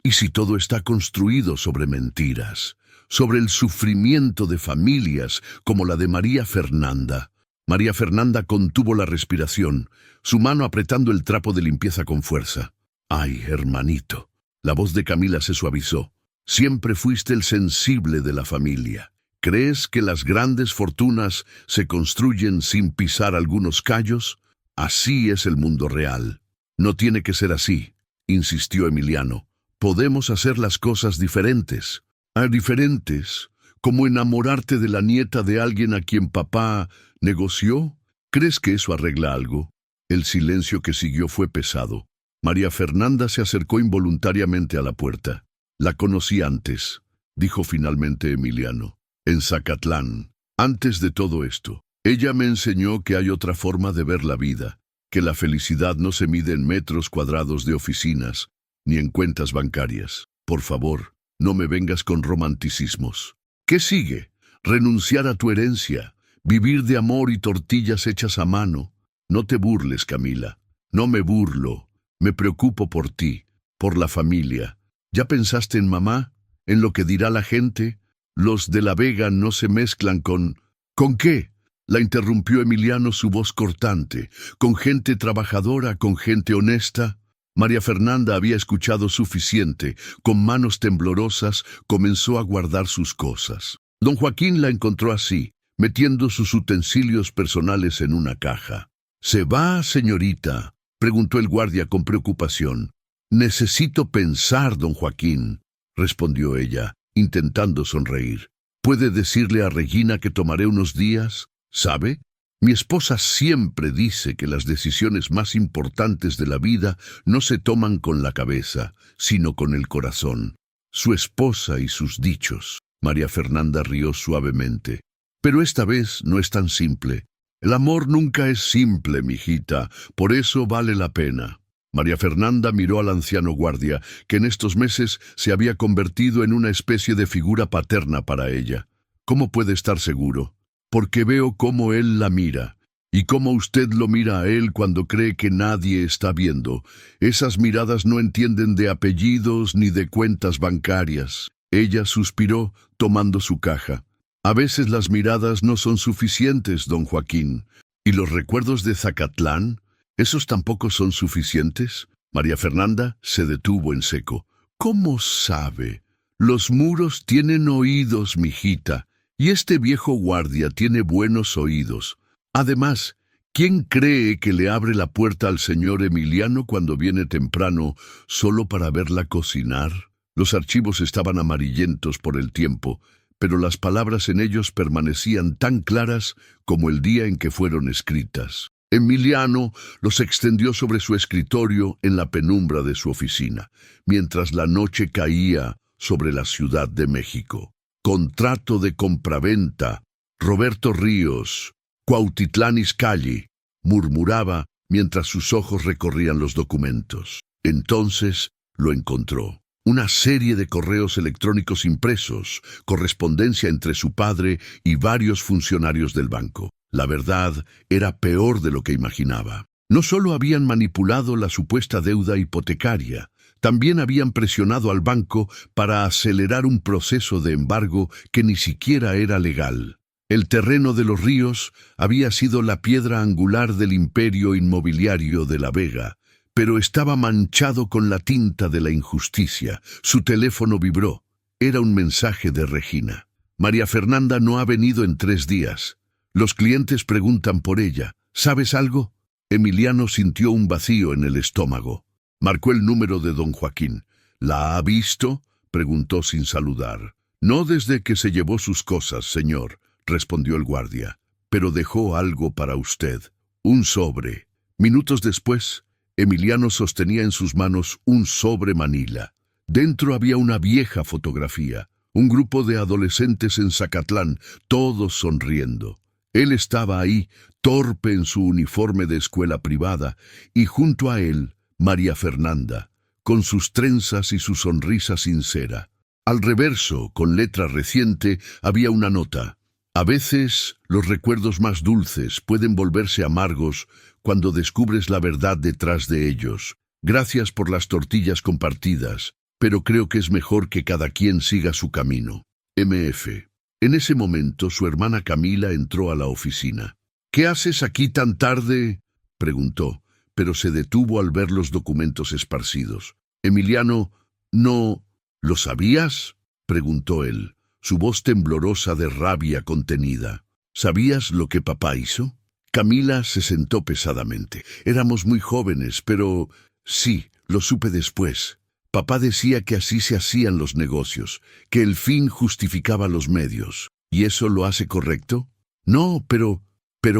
Speaker 1: ¿Y si todo está construido sobre mentiras? Sobre el sufrimiento de familias como la de María Fernanda». María Fernanda contuvo la respiración, su mano apretando el trapo de limpieza con fuerza. «Ay, hermanito». La voz de Camila se suavizó. «Siempre fuiste el sensible de la familia. ¿Crees que las grandes fortunas se construyen sin pisar algunos callos? Así es el mundo real». «No tiene que ser así», insistió Emiliano. «Podemos hacer las cosas diferentes». «Diferentes, como enamorarte de la nieta de alguien a quien papá negoció. ¿Crees que eso arregla algo?» El silencio que siguió fue pesado. María Fernanda se acercó involuntariamente a la puerta. «La conocí antes», dijo finalmente Emiliano. «En Zacatlán. Antes de todo esto, ella me enseñó que hay otra forma de ver la vida, que la felicidad no se mide en metros cuadrados de oficinas, ni en cuentas bancarias. Por favor, no me vengas con romanticismos. ¿Qué sigue? Renunciar a tu herencia, vivir de amor y tortillas hechas a mano. No te burles, Camila. No me burlo. Me preocupo por ti, por la familia. ¿Ya pensaste en mamá? ¿En lo que dirá la gente? Los de La Vega no se mezclan con... ¿Con qué?», la interrumpió Emiliano, su voz cortante. «Con gente trabajadora, con gente honesta». María Fernanda había escuchado suficiente. Con manos temblorosas comenzó a guardar sus cosas. Don Joaquín la encontró así, metiendo sus utensilios personales en una caja. «¿Se va, señorita?», preguntó el guardia con preocupación. «Necesito pensar, don Joaquín», respondió ella, intentando sonreír. «¿Puede decirle a Regina que tomaré unos días? ¿Sabe? Mi esposa siempre dice que las decisiones más importantes de la vida no se toman con la cabeza, sino con el corazón». Su esposa y sus dichos. María Fernanda rió suavemente. «Pero esta vez no es tan simple. El amor nunca es simple, mijita, por eso vale la pena». María Fernanda miró al anciano guardia, que en estos meses se había convertido en una especie de figura paterna para ella. «¿Cómo puede estar seguro? Porque veo cómo él la mira, y cómo usted lo mira a él cuando cree que nadie está viendo. Esas miradas no entienden de apellidos ni de cuentas bancarias». Ella suspiró, tomando su caja. «A veces las miradas no son suficientes, don Joaquín. ¿Y los recuerdos de Zacatlán? ¿Esos tampoco son suficientes?». María Fernanda se detuvo en seco. «¿Cómo sabe? Los muros tienen oídos, mijita, y este viejo guardia tiene buenos oídos. Además, ¿quién cree que le abre la puerta al señor Emiliano cuando viene temprano solo para verla cocinar?». Los archivos estaban amarillentos por el tiempo, pero las palabras en ellos permanecían tan claras como el día en que fueron escritas. Emiliano los extendió sobre su escritorio en la penumbra de su oficina, mientras la noche caía sobre la Ciudad de México. «Contrato de compraventa, Roberto Ríos, Cuautitlán Izcalli», murmuraba mientras sus ojos recorrían los documentos. Entonces lo encontró. Una serie de correos electrónicos impresos, correspondencia entre su padre y varios funcionarios del banco. La verdad era peor de lo que imaginaba. No solo habían manipulado la supuesta deuda hipotecaria, también habían presionado al banco para acelerar un proceso de embargo que ni siquiera era legal. El terreno de los Ríos había sido la piedra angular del imperio inmobiliario de La Vega, pero estaba manchado con la tinta de la injusticia. Su teléfono vibró. Era un mensaje de Regina. «María Fernanda no ha venido en 3 días. Los clientes preguntan por ella. ¿Sabes algo?». Emiliano sintió un vacío en el estómago. Marcó el número de don Joaquín. «¿La ha visto?», preguntó sin saludar. No desde que se llevó sus cosas, señor, respondió el guardia, pero dejó algo para usted, un sobre. Minutos después, Emiliano sostenía en sus manos un sobre manila. Dentro había una vieja fotografía, un grupo de adolescentes en Zacatlán, todos sonriendo. Él estaba ahí, torpe en su uniforme de escuela privada, y junto a él, María Fernanda, con sus trenzas y su sonrisa sincera. Al reverso, con letra reciente, había una nota. A veces, los recuerdos más dulces pueden volverse amargos cuando descubres la verdad detrás de ellos. Gracias por las tortillas compartidas, pero creo que es mejor que cada quien siga su camino. M.F. En ese momento, su hermana Camila entró a la oficina. «¿Qué haces aquí tan tarde?», preguntó, pero se detuvo al ver los documentos esparcidos. Emiliano, «No, ¿lo sabías?», preguntó él, su voz temblorosa de rabia contenida. «¿Sabías lo que papá hizo?». Camila se sentó pesadamente. «Éramos muy jóvenes, pero sí, lo supe después. Papá decía que así se hacían los negocios, que el fin justificaba los medios. ¿Y eso lo hace correcto?». «No, ¿pero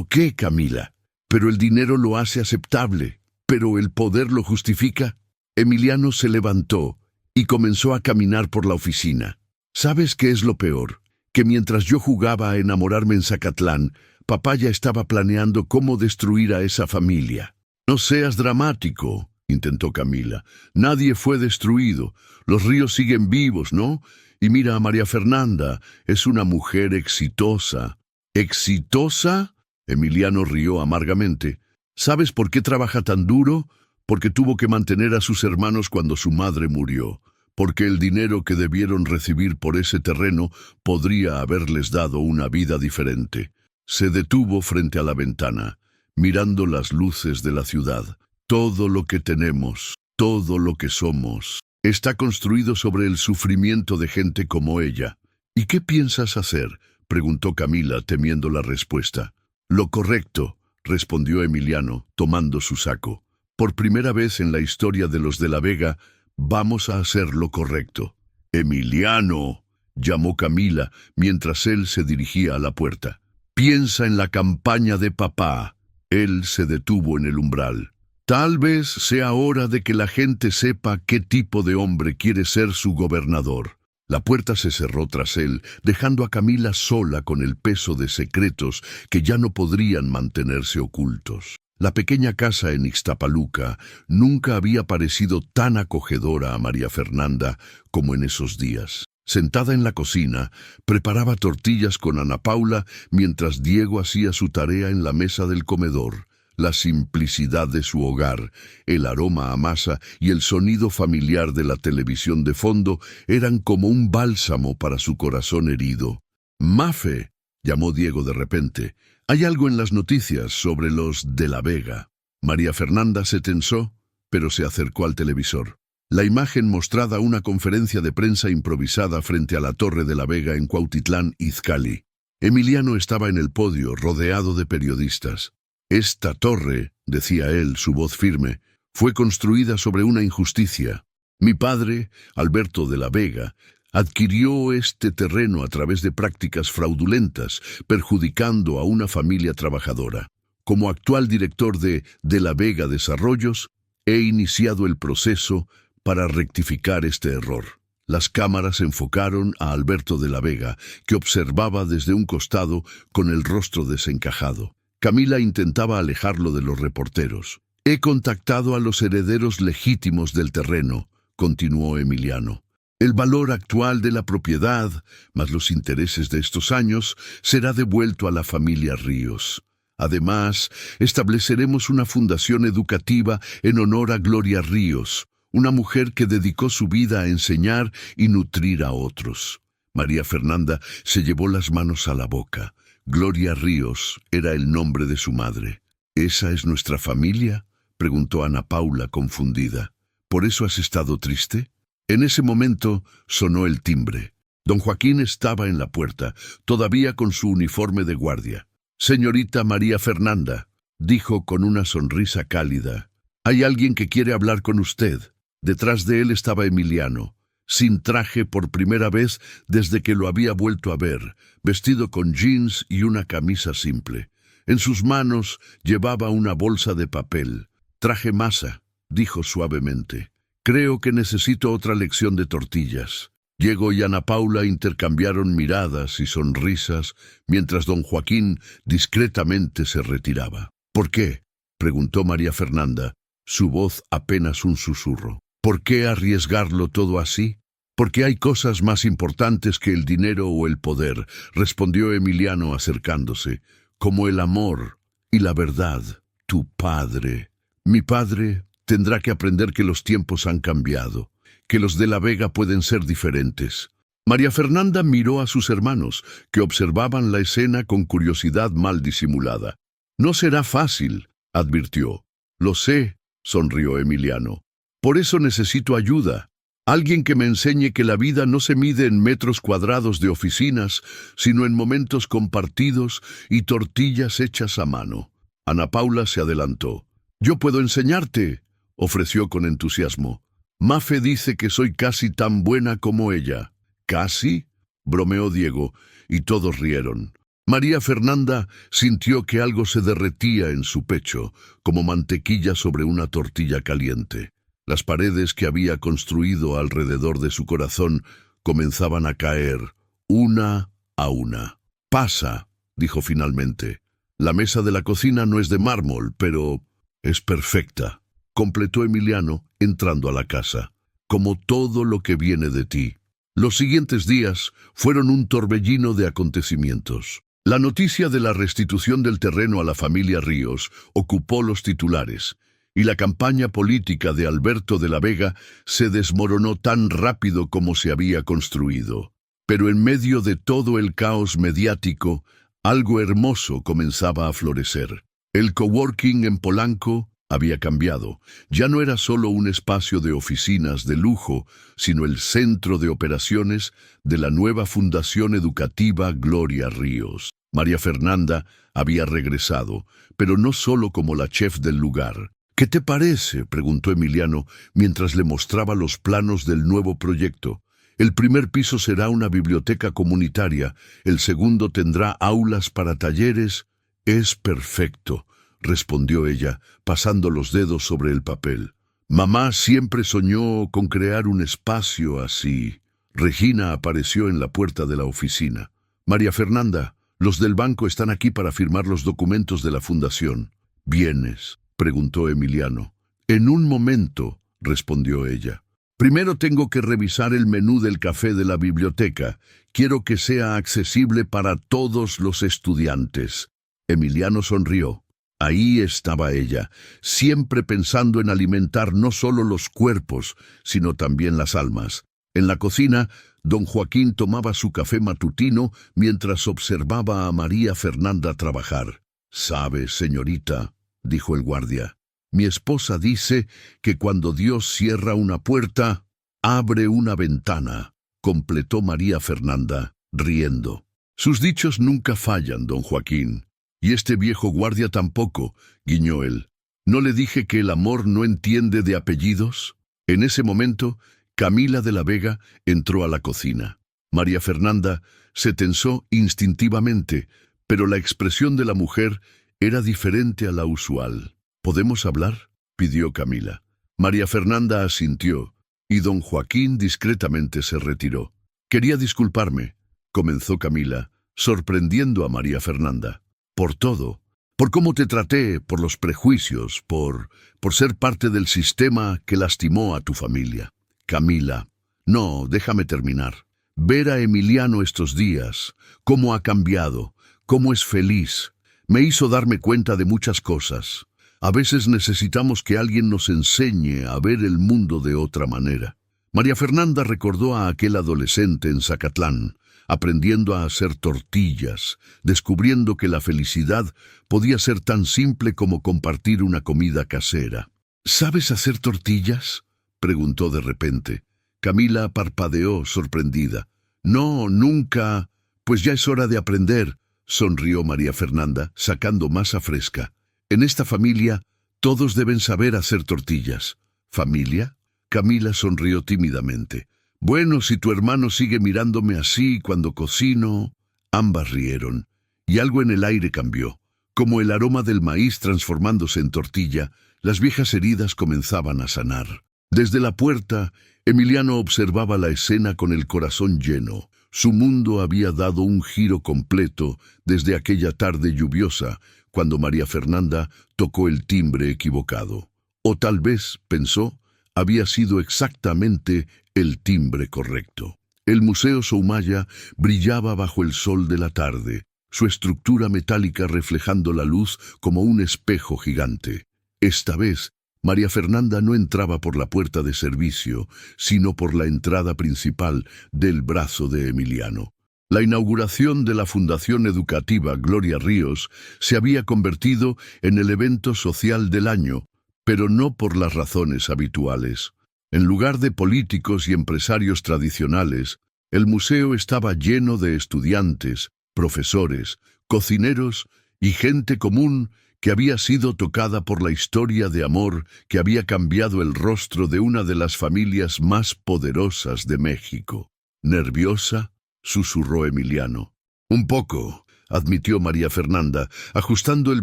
Speaker 1: qué, Camila? Pero el dinero lo hace aceptable. ¿Pero el poder lo justifica?». Emiliano se levantó y comenzó a caminar por la oficina. «¿Sabes qué es lo peor? Que mientras yo jugaba a enamorarme en Zacatlán, papá ya estaba planeando cómo destruir a esa familia». «No seas dramático», intentó Camila. «Nadie fue destruido. Los ríos siguen vivos, ¿no? Y mira a María Fernanda, es una mujer exitosa». «¿Exitosa?», Emiliano rió amargamente. «¿Sabes por qué trabaja tan duro? Porque tuvo que mantener a sus hermanos cuando su madre murió. Porque el dinero que debieron recibir por ese terreno podría haberles dado una vida diferente». Se detuvo frente a la ventana, mirando las luces de la ciudad. «Todo lo que tenemos, todo lo que somos, está construido sobre el sufrimiento de gente como ella». «¿Y qué piensas hacer?», preguntó Camila, temiendo la respuesta. «Lo correcto», respondió Emiliano, tomando su saco. «Por primera vez en la historia de los de la Vega, vamos a hacer lo correcto». «Emiliano», llamó Camila, mientras él se dirigía a la puerta. «Piensa en la campaña de papá». Él se detuvo en el umbral. «Tal vez sea hora de que la gente sepa qué tipo de hombre quiere ser su gobernador». La puerta se cerró tras él, dejando a Camila sola con el peso de secretos que ya no podrían mantenerse ocultos. La pequeña casa en Ixtapaluca nunca había parecido tan acogedora a María Fernanda como en esos días. Sentada en la cocina, preparaba tortillas con Ana Paula mientras Diego hacía su tarea en la mesa del comedor. La simplicidad de su hogar, el aroma a masa y el sonido familiar de la televisión de fondo eran como un bálsamo para su corazón herido. «Mafe», llamó Diego de repente, «hay algo en las noticias sobre los de la Vega». María Fernanda se tensó, pero se acercó al televisor. La imagen mostraba una conferencia de prensa improvisada frente a la Torre de la Vega en Cuautitlán, Izcalli. Emiliano estaba en el podio, rodeado de periodistas. «Esta torre», decía él, su voz firme, «fue construida sobre una injusticia. Mi padre, Alberto de la Vega, adquirió este terreno a través de prácticas fraudulentas, perjudicando a una familia trabajadora. Como actual director de la Vega Desarrollos, he iniciado el proceso para rectificar este error». Las cámaras enfocaron a Alberto de la Vega, que observaba desde un costado con el rostro desencajado. Camila intentaba alejarlo de los reporteros. «He contactado a los herederos legítimos del terreno», continuó Emiliano. «El valor actual de la propiedad, más los intereses de estos años, será devuelto a la familia Ríos. Además, estableceremos una fundación educativa en honor a Gloria Ríos, una mujer que dedicó su vida a enseñar y nutrir a otros». María Fernanda se llevó las manos a la boca. Gloria Ríos era el nombre de su madre. «¿Esa es nuestra familia?», preguntó Ana Paula, confundida. «¿Por eso has estado triste?». En ese momento sonó el timbre. Don Joaquín estaba en la puerta, todavía con su uniforme de guardia. «Señorita María Fernanda», dijo con una sonrisa cálida, «hay alguien que quiere hablar con usted». Detrás de él estaba Emiliano. sin traje por primera vez desde que lo había vuelto a ver, vestido con jeans y una camisa simple. En sus manos llevaba una bolsa de papel. «Traje masa», dijo suavemente. «Creo que necesito otra lección de tortillas». Diego y Ana Paula intercambiaron miradas y sonrisas mientras don Joaquín discretamente se retiraba. «¿Por qué?», preguntó María Fernanda, su voz apenas un susurro. «¿Por qué arriesgarlo todo así?» «Porque hay cosas más importantes que el dinero o el poder», respondió Emiliano acercándose, «como el amor y la verdad. Tu padre». «Mi padre tendrá que aprender que los tiempos han cambiado, que los de la Vega pueden ser diferentes». María Fernanda miró a sus hermanos, que observaban la escena con curiosidad mal disimulada. «No será fácil», advirtió. «Lo sé», sonrió Emiliano. «Por eso necesito ayuda. Alguien que me enseñe que la vida no se mide en metros cuadrados de oficinas, sino en momentos compartidos y tortillas hechas a mano». Ana Paula se adelantó. «Yo puedo enseñarte», ofreció con entusiasmo. «Mafe dice que soy casi tan buena como ella». «¿Casi?», bromeó Diego, y todos rieron. María Fernanda sintió que algo se derretía en su pecho, como mantequilla sobre una tortilla caliente. Las paredes que había construido alrededor de su corazón comenzaban a caer, una a una. «Pasa», dijo finalmente. «La mesa de la cocina no es de mármol, pero es perfecta», completó Emiliano, entrando a la casa. «Como todo lo que viene de ti». Los siguientes días fueron un torbellino de acontecimientos. La noticia de la restitución del terreno a la familia Ríos ocupó los titulares, y la campaña política de Alberto de la Vega se desmoronó tan rápido como se había construido. Pero en medio de todo el caos mediático, algo hermoso comenzaba a florecer. El coworking en Polanco había cambiado. Ya no era solo un espacio de oficinas de lujo, sino el centro de operaciones de la nueva Fundación Educativa Gloria Ríos. María Fernanda había regresado, pero no solo como la chef del lugar. «¿Qué te parece?», preguntó Emiliano mientras le mostraba los planos del nuevo proyecto. «El primer piso será una biblioteca comunitaria, el segundo tendrá aulas para talleres». «Es perfecto», respondió ella, pasando los dedos sobre el papel. «Mamá siempre soñó con crear un espacio así». Regina apareció en la puerta de la oficina. «María Fernanda, los del banco están aquí para firmar los documentos de la fundación». «¿Vienes?», preguntó Emiliano. «En un momento», respondió ella. «Primero tengo que revisar el menú del café de la biblioteca. Quiero que sea accesible para todos los estudiantes». Emiliano sonrió. Ahí estaba ella, siempre pensando en alimentar no solo los cuerpos, sino también las almas. En la cocina, don Joaquín tomaba su café matutino mientras observaba a María Fernanda trabajar. «¿Sabe, señorita?», dijo el guardia. «Mi esposa dice que cuando Dios cierra una puerta, abre una ventana», completó María Fernanda, riendo. «Sus dichos nunca fallan, don Joaquín». «Y este viejo guardia tampoco», guiñó él. «¿No le dije que el amor no entiende de apellidos?» En ese momento, Camila de la Vega entró a la cocina. María Fernanda se tensó instintivamente, pero la expresión de la mujer era diferente a la usual. «¿Podemos hablar?», pidió Camila. María Fernanda asintió, y don Joaquín discretamente se retiró. «Quería disculparme», comenzó Camila, sorprendiendo a María Fernanda. «Por todo, por cómo te traté, por los prejuicios, por ser parte del sistema que lastimó a tu familia». «Camila, no, déjame terminar. Ver a Emiliano estos días, cómo ha cambiado, cómo es feliz, me hizo darme cuenta de muchas cosas. A veces necesitamos que alguien nos enseñe a ver el mundo de otra manera». María Fernanda recordó a aquel adolescente en Zacatlán, aprendiendo a hacer tortillas, descubriendo que la felicidad podía ser tan simple como compartir una comida casera. «¿Sabes hacer tortillas?», preguntó de repente. Camila parpadeó sorprendida. «No, nunca. Pues ya es hora de aprender», sonrió María Fernanda, sacando masa fresca. «En esta familia, todos deben saber hacer tortillas». «¿Familia?». Camila sonrió tímidamente. Bueno, si tu hermano sigue mirándome así cuando cocino... Ambas rieron, y algo en el aire cambió. Como el aroma del maíz transformándose en tortilla, las viejas heridas comenzaban a sanar. Desde la puerta, Emiliano observaba la escena con el corazón lleno. Su mundo había dado un giro completo desde aquella tarde lluviosa, cuando María Fernanda tocó el timbre equivocado. O tal vez, pensó, había sido exactamente el timbre correcto. El Museo Soumaya brillaba bajo el sol de la tarde, su estructura metálica reflejando la luz como un espejo gigante. Esta vez, María Fernanda no entraba por la puerta de servicio, sino por la entrada principal del brazo de Emiliano. La inauguración de la Fundación Educativa Gloria Ríos se había convertido en el evento social del año, pero no por las razones habituales. En lugar de políticos y empresarios tradicionales, el museo estaba lleno de estudiantes, profesores, cocineros y gente común que había sido tocada por la historia de amor que había cambiado el rostro de una de las familias más poderosas de México. ¿Nerviosa?, susurró Emiliano. Un poco, admitió María Fernanda, ajustando el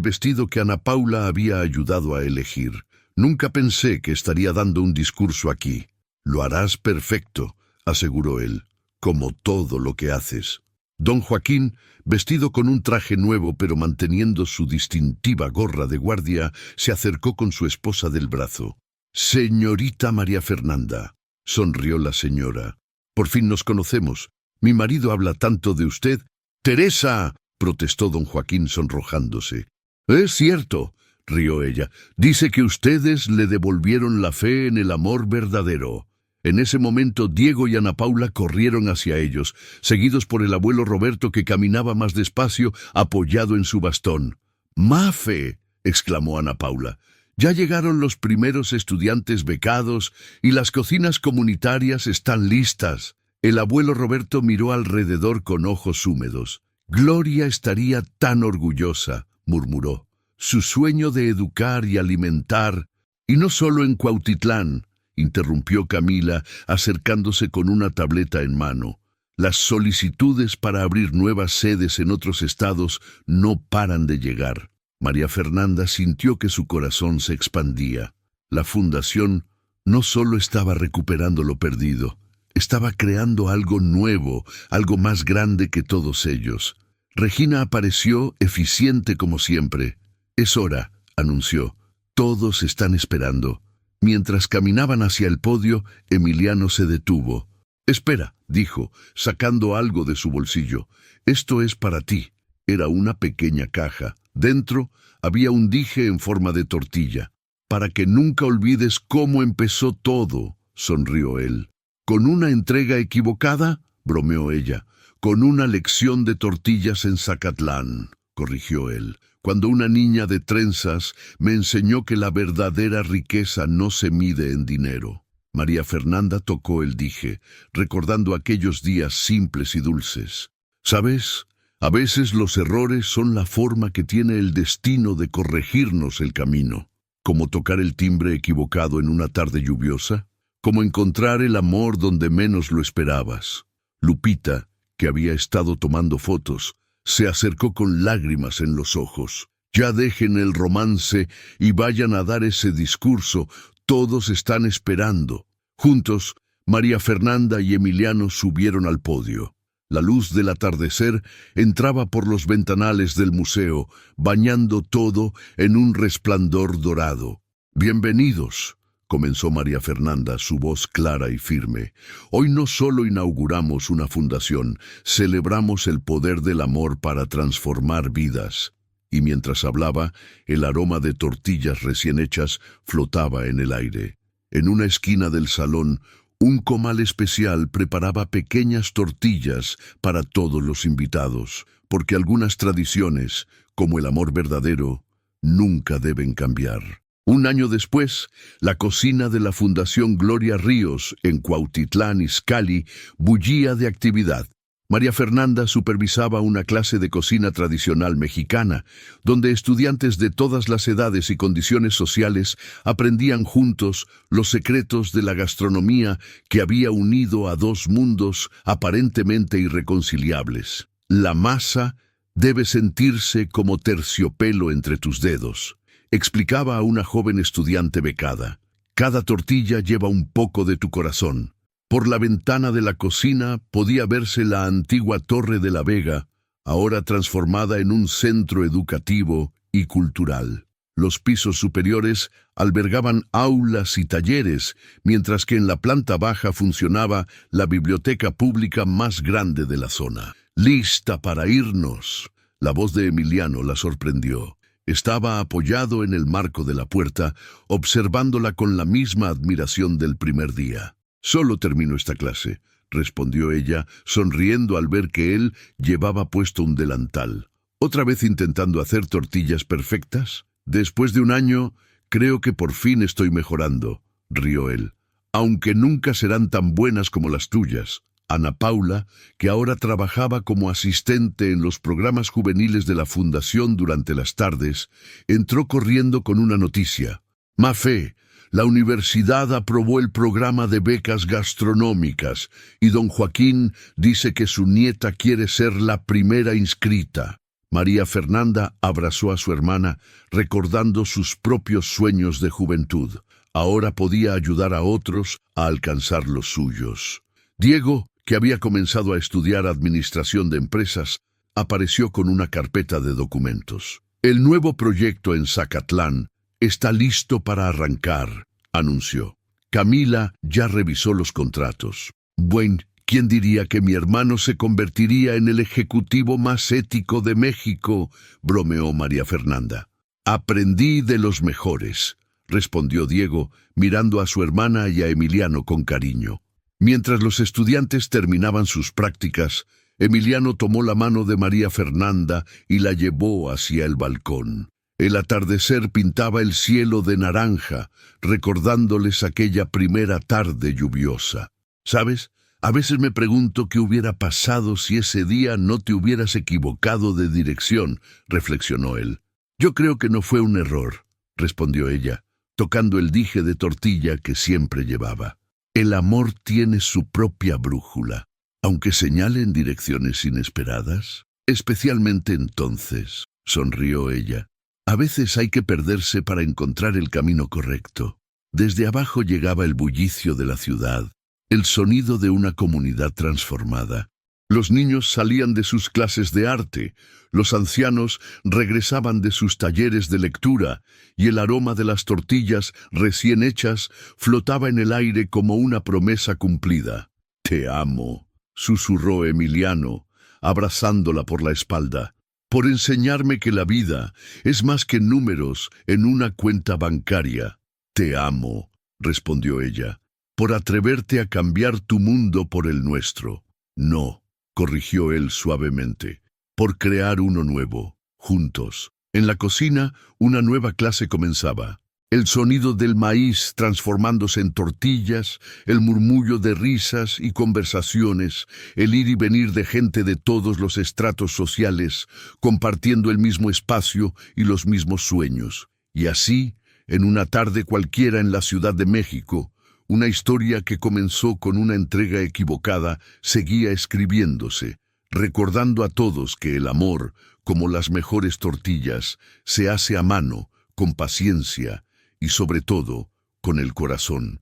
Speaker 1: vestido que Ana Paula había ayudado a elegir. Nunca pensé que estaría dando un discurso aquí. Lo harás perfecto, aseguró él, como todo lo que haces. Don Joaquín, vestido con un traje nuevo pero manteniendo su distintiva gorra de guardia, se acercó con su esposa del brazo. «Señorita María Fernanda», sonrió la señora. «Por fin nos conocemos. Mi marido habla tanto de usted». «¡Teresa!», protestó don Joaquín sonrojándose. «Es cierto», rió ella. «Dice que ustedes le devolvieron la fe en el amor verdadero». En ese momento Diego y Ana Paula corrieron hacia ellos, seguidos por el abuelo Roberto que caminaba más despacio, apoyado en su bastón. «¡Mafe!», exclamó Ana Paula. «Ya llegaron los primeros estudiantes becados y las cocinas comunitarias están listas». El abuelo Roberto miró alrededor con ojos húmedos. «Gloria estaría tan orgullosa», murmuró. «Su sueño de educar y alimentar, y no solo en Cuautitlán», interrumpió Camila, acercándose con una tableta en mano. «Las solicitudes para abrir nuevas sedes en otros estados no paran de llegar». María Fernanda sintió que su corazón se expandía. La fundación no solo estaba recuperando lo perdido, estaba creando algo nuevo, algo más grande que todos ellos. Regina apareció, eficiente como siempre. «Es hora», anunció. «Todos están esperando». Mientras caminaban hacia el podio, Emiliano se detuvo. «Espera», dijo, sacando algo de su bolsillo. «Esto es para ti». Era una pequeña caja. Dentro había un dije en forma de tortilla. «Para que nunca olvides cómo empezó todo», sonrió él. «¿Con una entrega equivocada?», bromeó ella. «Con una lección de tortillas en Zacatlán», corrigió él. «Cuando una niña de trenzas me enseñó que la verdadera riqueza no se mide en dinero». María Fernanda tocó el dije, recordando aquellos días simples y dulces. «¿Sabes? A veces los errores son la forma que tiene el destino de corregirnos el camino. Como tocar el timbre equivocado en una tarde lluviosa, como encontrar el amor donde menos lo esperabas». Lupita, que había estado tomando fotos, se acercó con lágrimas en los ojos. «Ya dejen el romance y vayan a dar ese discurso. Todos están esperando». Juntos, María Fernanda y Emiliano subieron al podio. La luz del atardecer entraba por los ventanales del museo, bañando todo en un resplandor dorado. «Bienvenidos», comenzó María Fernanda, su voz clara y firme. «Hoy no solo inauguramos una fundación, celebramos el poder del amor para transformar vidas». Y mientras hablaba, el aroma de tortillas recién hechas flotaba en el aire. En una esquina del salón, un comal especial preparaba pequeñas tortillas para todos los invitados, porque algunas tradiciones, como el amor verdadero, nunca deben cambiar. Un año después, la cocina de la Fundación Gloria Ríos, en Cuautitlán Izcalli, bullía de actividad. María Fernanda supervisaba una clase de cocina tradicional mexicana, donde estudiantes de todas las edades y condiciones sociales aprendían juntos los secretos de la gastronomía que había unido a dos mundos aparentemente irreconciliables. La masa debe sentirse como terciopelo entre tus dedos, explicaba a una joven estudiante becada. Cada tortilla lleva un poco de tu corazón. Por la ventana de la cocina podía verse la antigua Torre de la Vega, ahora transformada en un centro educativo y cultural. Los pisos superiores albergaban aulas y talleres, mientras que en la planta baja funcionaba la biblioteca pública más grande de la zona. «¡Lista para irnos!». La voz de Emiliano la sorprendió. Estaba apoyado en el marco de la puerta, observándola con la misma admiración del primer día. «Solo termino esta clase», respondió ella, sonriendo al ver que él llevaba puesto un delantal. «¿Otra vez intentando hacer tortillas perfectas? Después de un año, creo que por fin estoy mejorando», rió él. «Aunque nunca serán tan buenas como las tuyas». Ana Paula, que ahora trabajaba como asistente en los programas juveniles de la fundación durante las tardes, entró corriendo con una noticia. «Mafe, la universidad aprobó el programa de becas gastronómicas y don Joaquín dice que su nieta quiere ser la primera inscrita». María Fernanda abrazó a su hermana, recordando sus propios sueños de juventud. Ahora podía ayudar a otros a alcanzar los suyos. Diego, que había comenzado a estudiar administración de empresas, apareció con una carpeta de documentos. «El nuevo proyecto en Zacatlán está listo para arrancar», anunció. «Camila ya revisó los contratos». «Bueno, ¿quién diría que mi hermano se convertiría en el ejecutivo más ético de México?», bromeó María Fernanda. «Aprendí de los mejores», respondió Diego, mirando a su hermana y a Emiliano con cariño. Mientras los estudiantes terminaban sus prácticas, Emiliano tomó la mano de María Fernanda y la llevó hacia el balcón. El atardecer pintaba el cielo de naranja, recordándoles aquella primera tarde lluviosa. «¿Sabes? A veces me pregunto qué hubiera pasado si ese día no te hubieras equivocado de dirección», reflexionó él. «Yo creo que no fue un error», respondió ella, tocando el dije de tortilla que siempre llevaba. «El amor tiene su propia brújula, aunque señale en direcciones inesperadas. Especialmente entonces», sonrió ella. «A veces hay que perderse para encontrar el camino correcto». Desde abajo llegaba el bullicio de la ciudad, el sonido de una comunidad transformada. Los niños salían de sus clases de arte, los ancianos regresaban de sus talleres de lectura, y el aroma de las tortillas recién hechas flotaba en el aire como una promesa cumplida. «Te amo», susurró Emiliano, abrazándola por la espalda, «por enseñarme que la vida es más que números en una cuenta bancaria». «Te amo», respondió ella, «por atreverte a cambiar tu mundo por el nuestro». «No», corrigió él suavemente, «por crear uno nuevo, juntos». En la cocina, una nueva clase comenzaba. El sonido del maíz transformándose en tortillas, el murmullo de risas y conversaciones, el ir y venir de gente de todos los estratos sociales, compartiendo el mismo espacio y los mismos sueños. Y así, en una tarde cualquiera en la Ciudad de México, una historia que comenzó con una entrega equivocada seguía escribiéndose, recordando a todos que el amor, como las mejores tortillas, se hace a mano, con paciencia y sobre todo, con el corazón.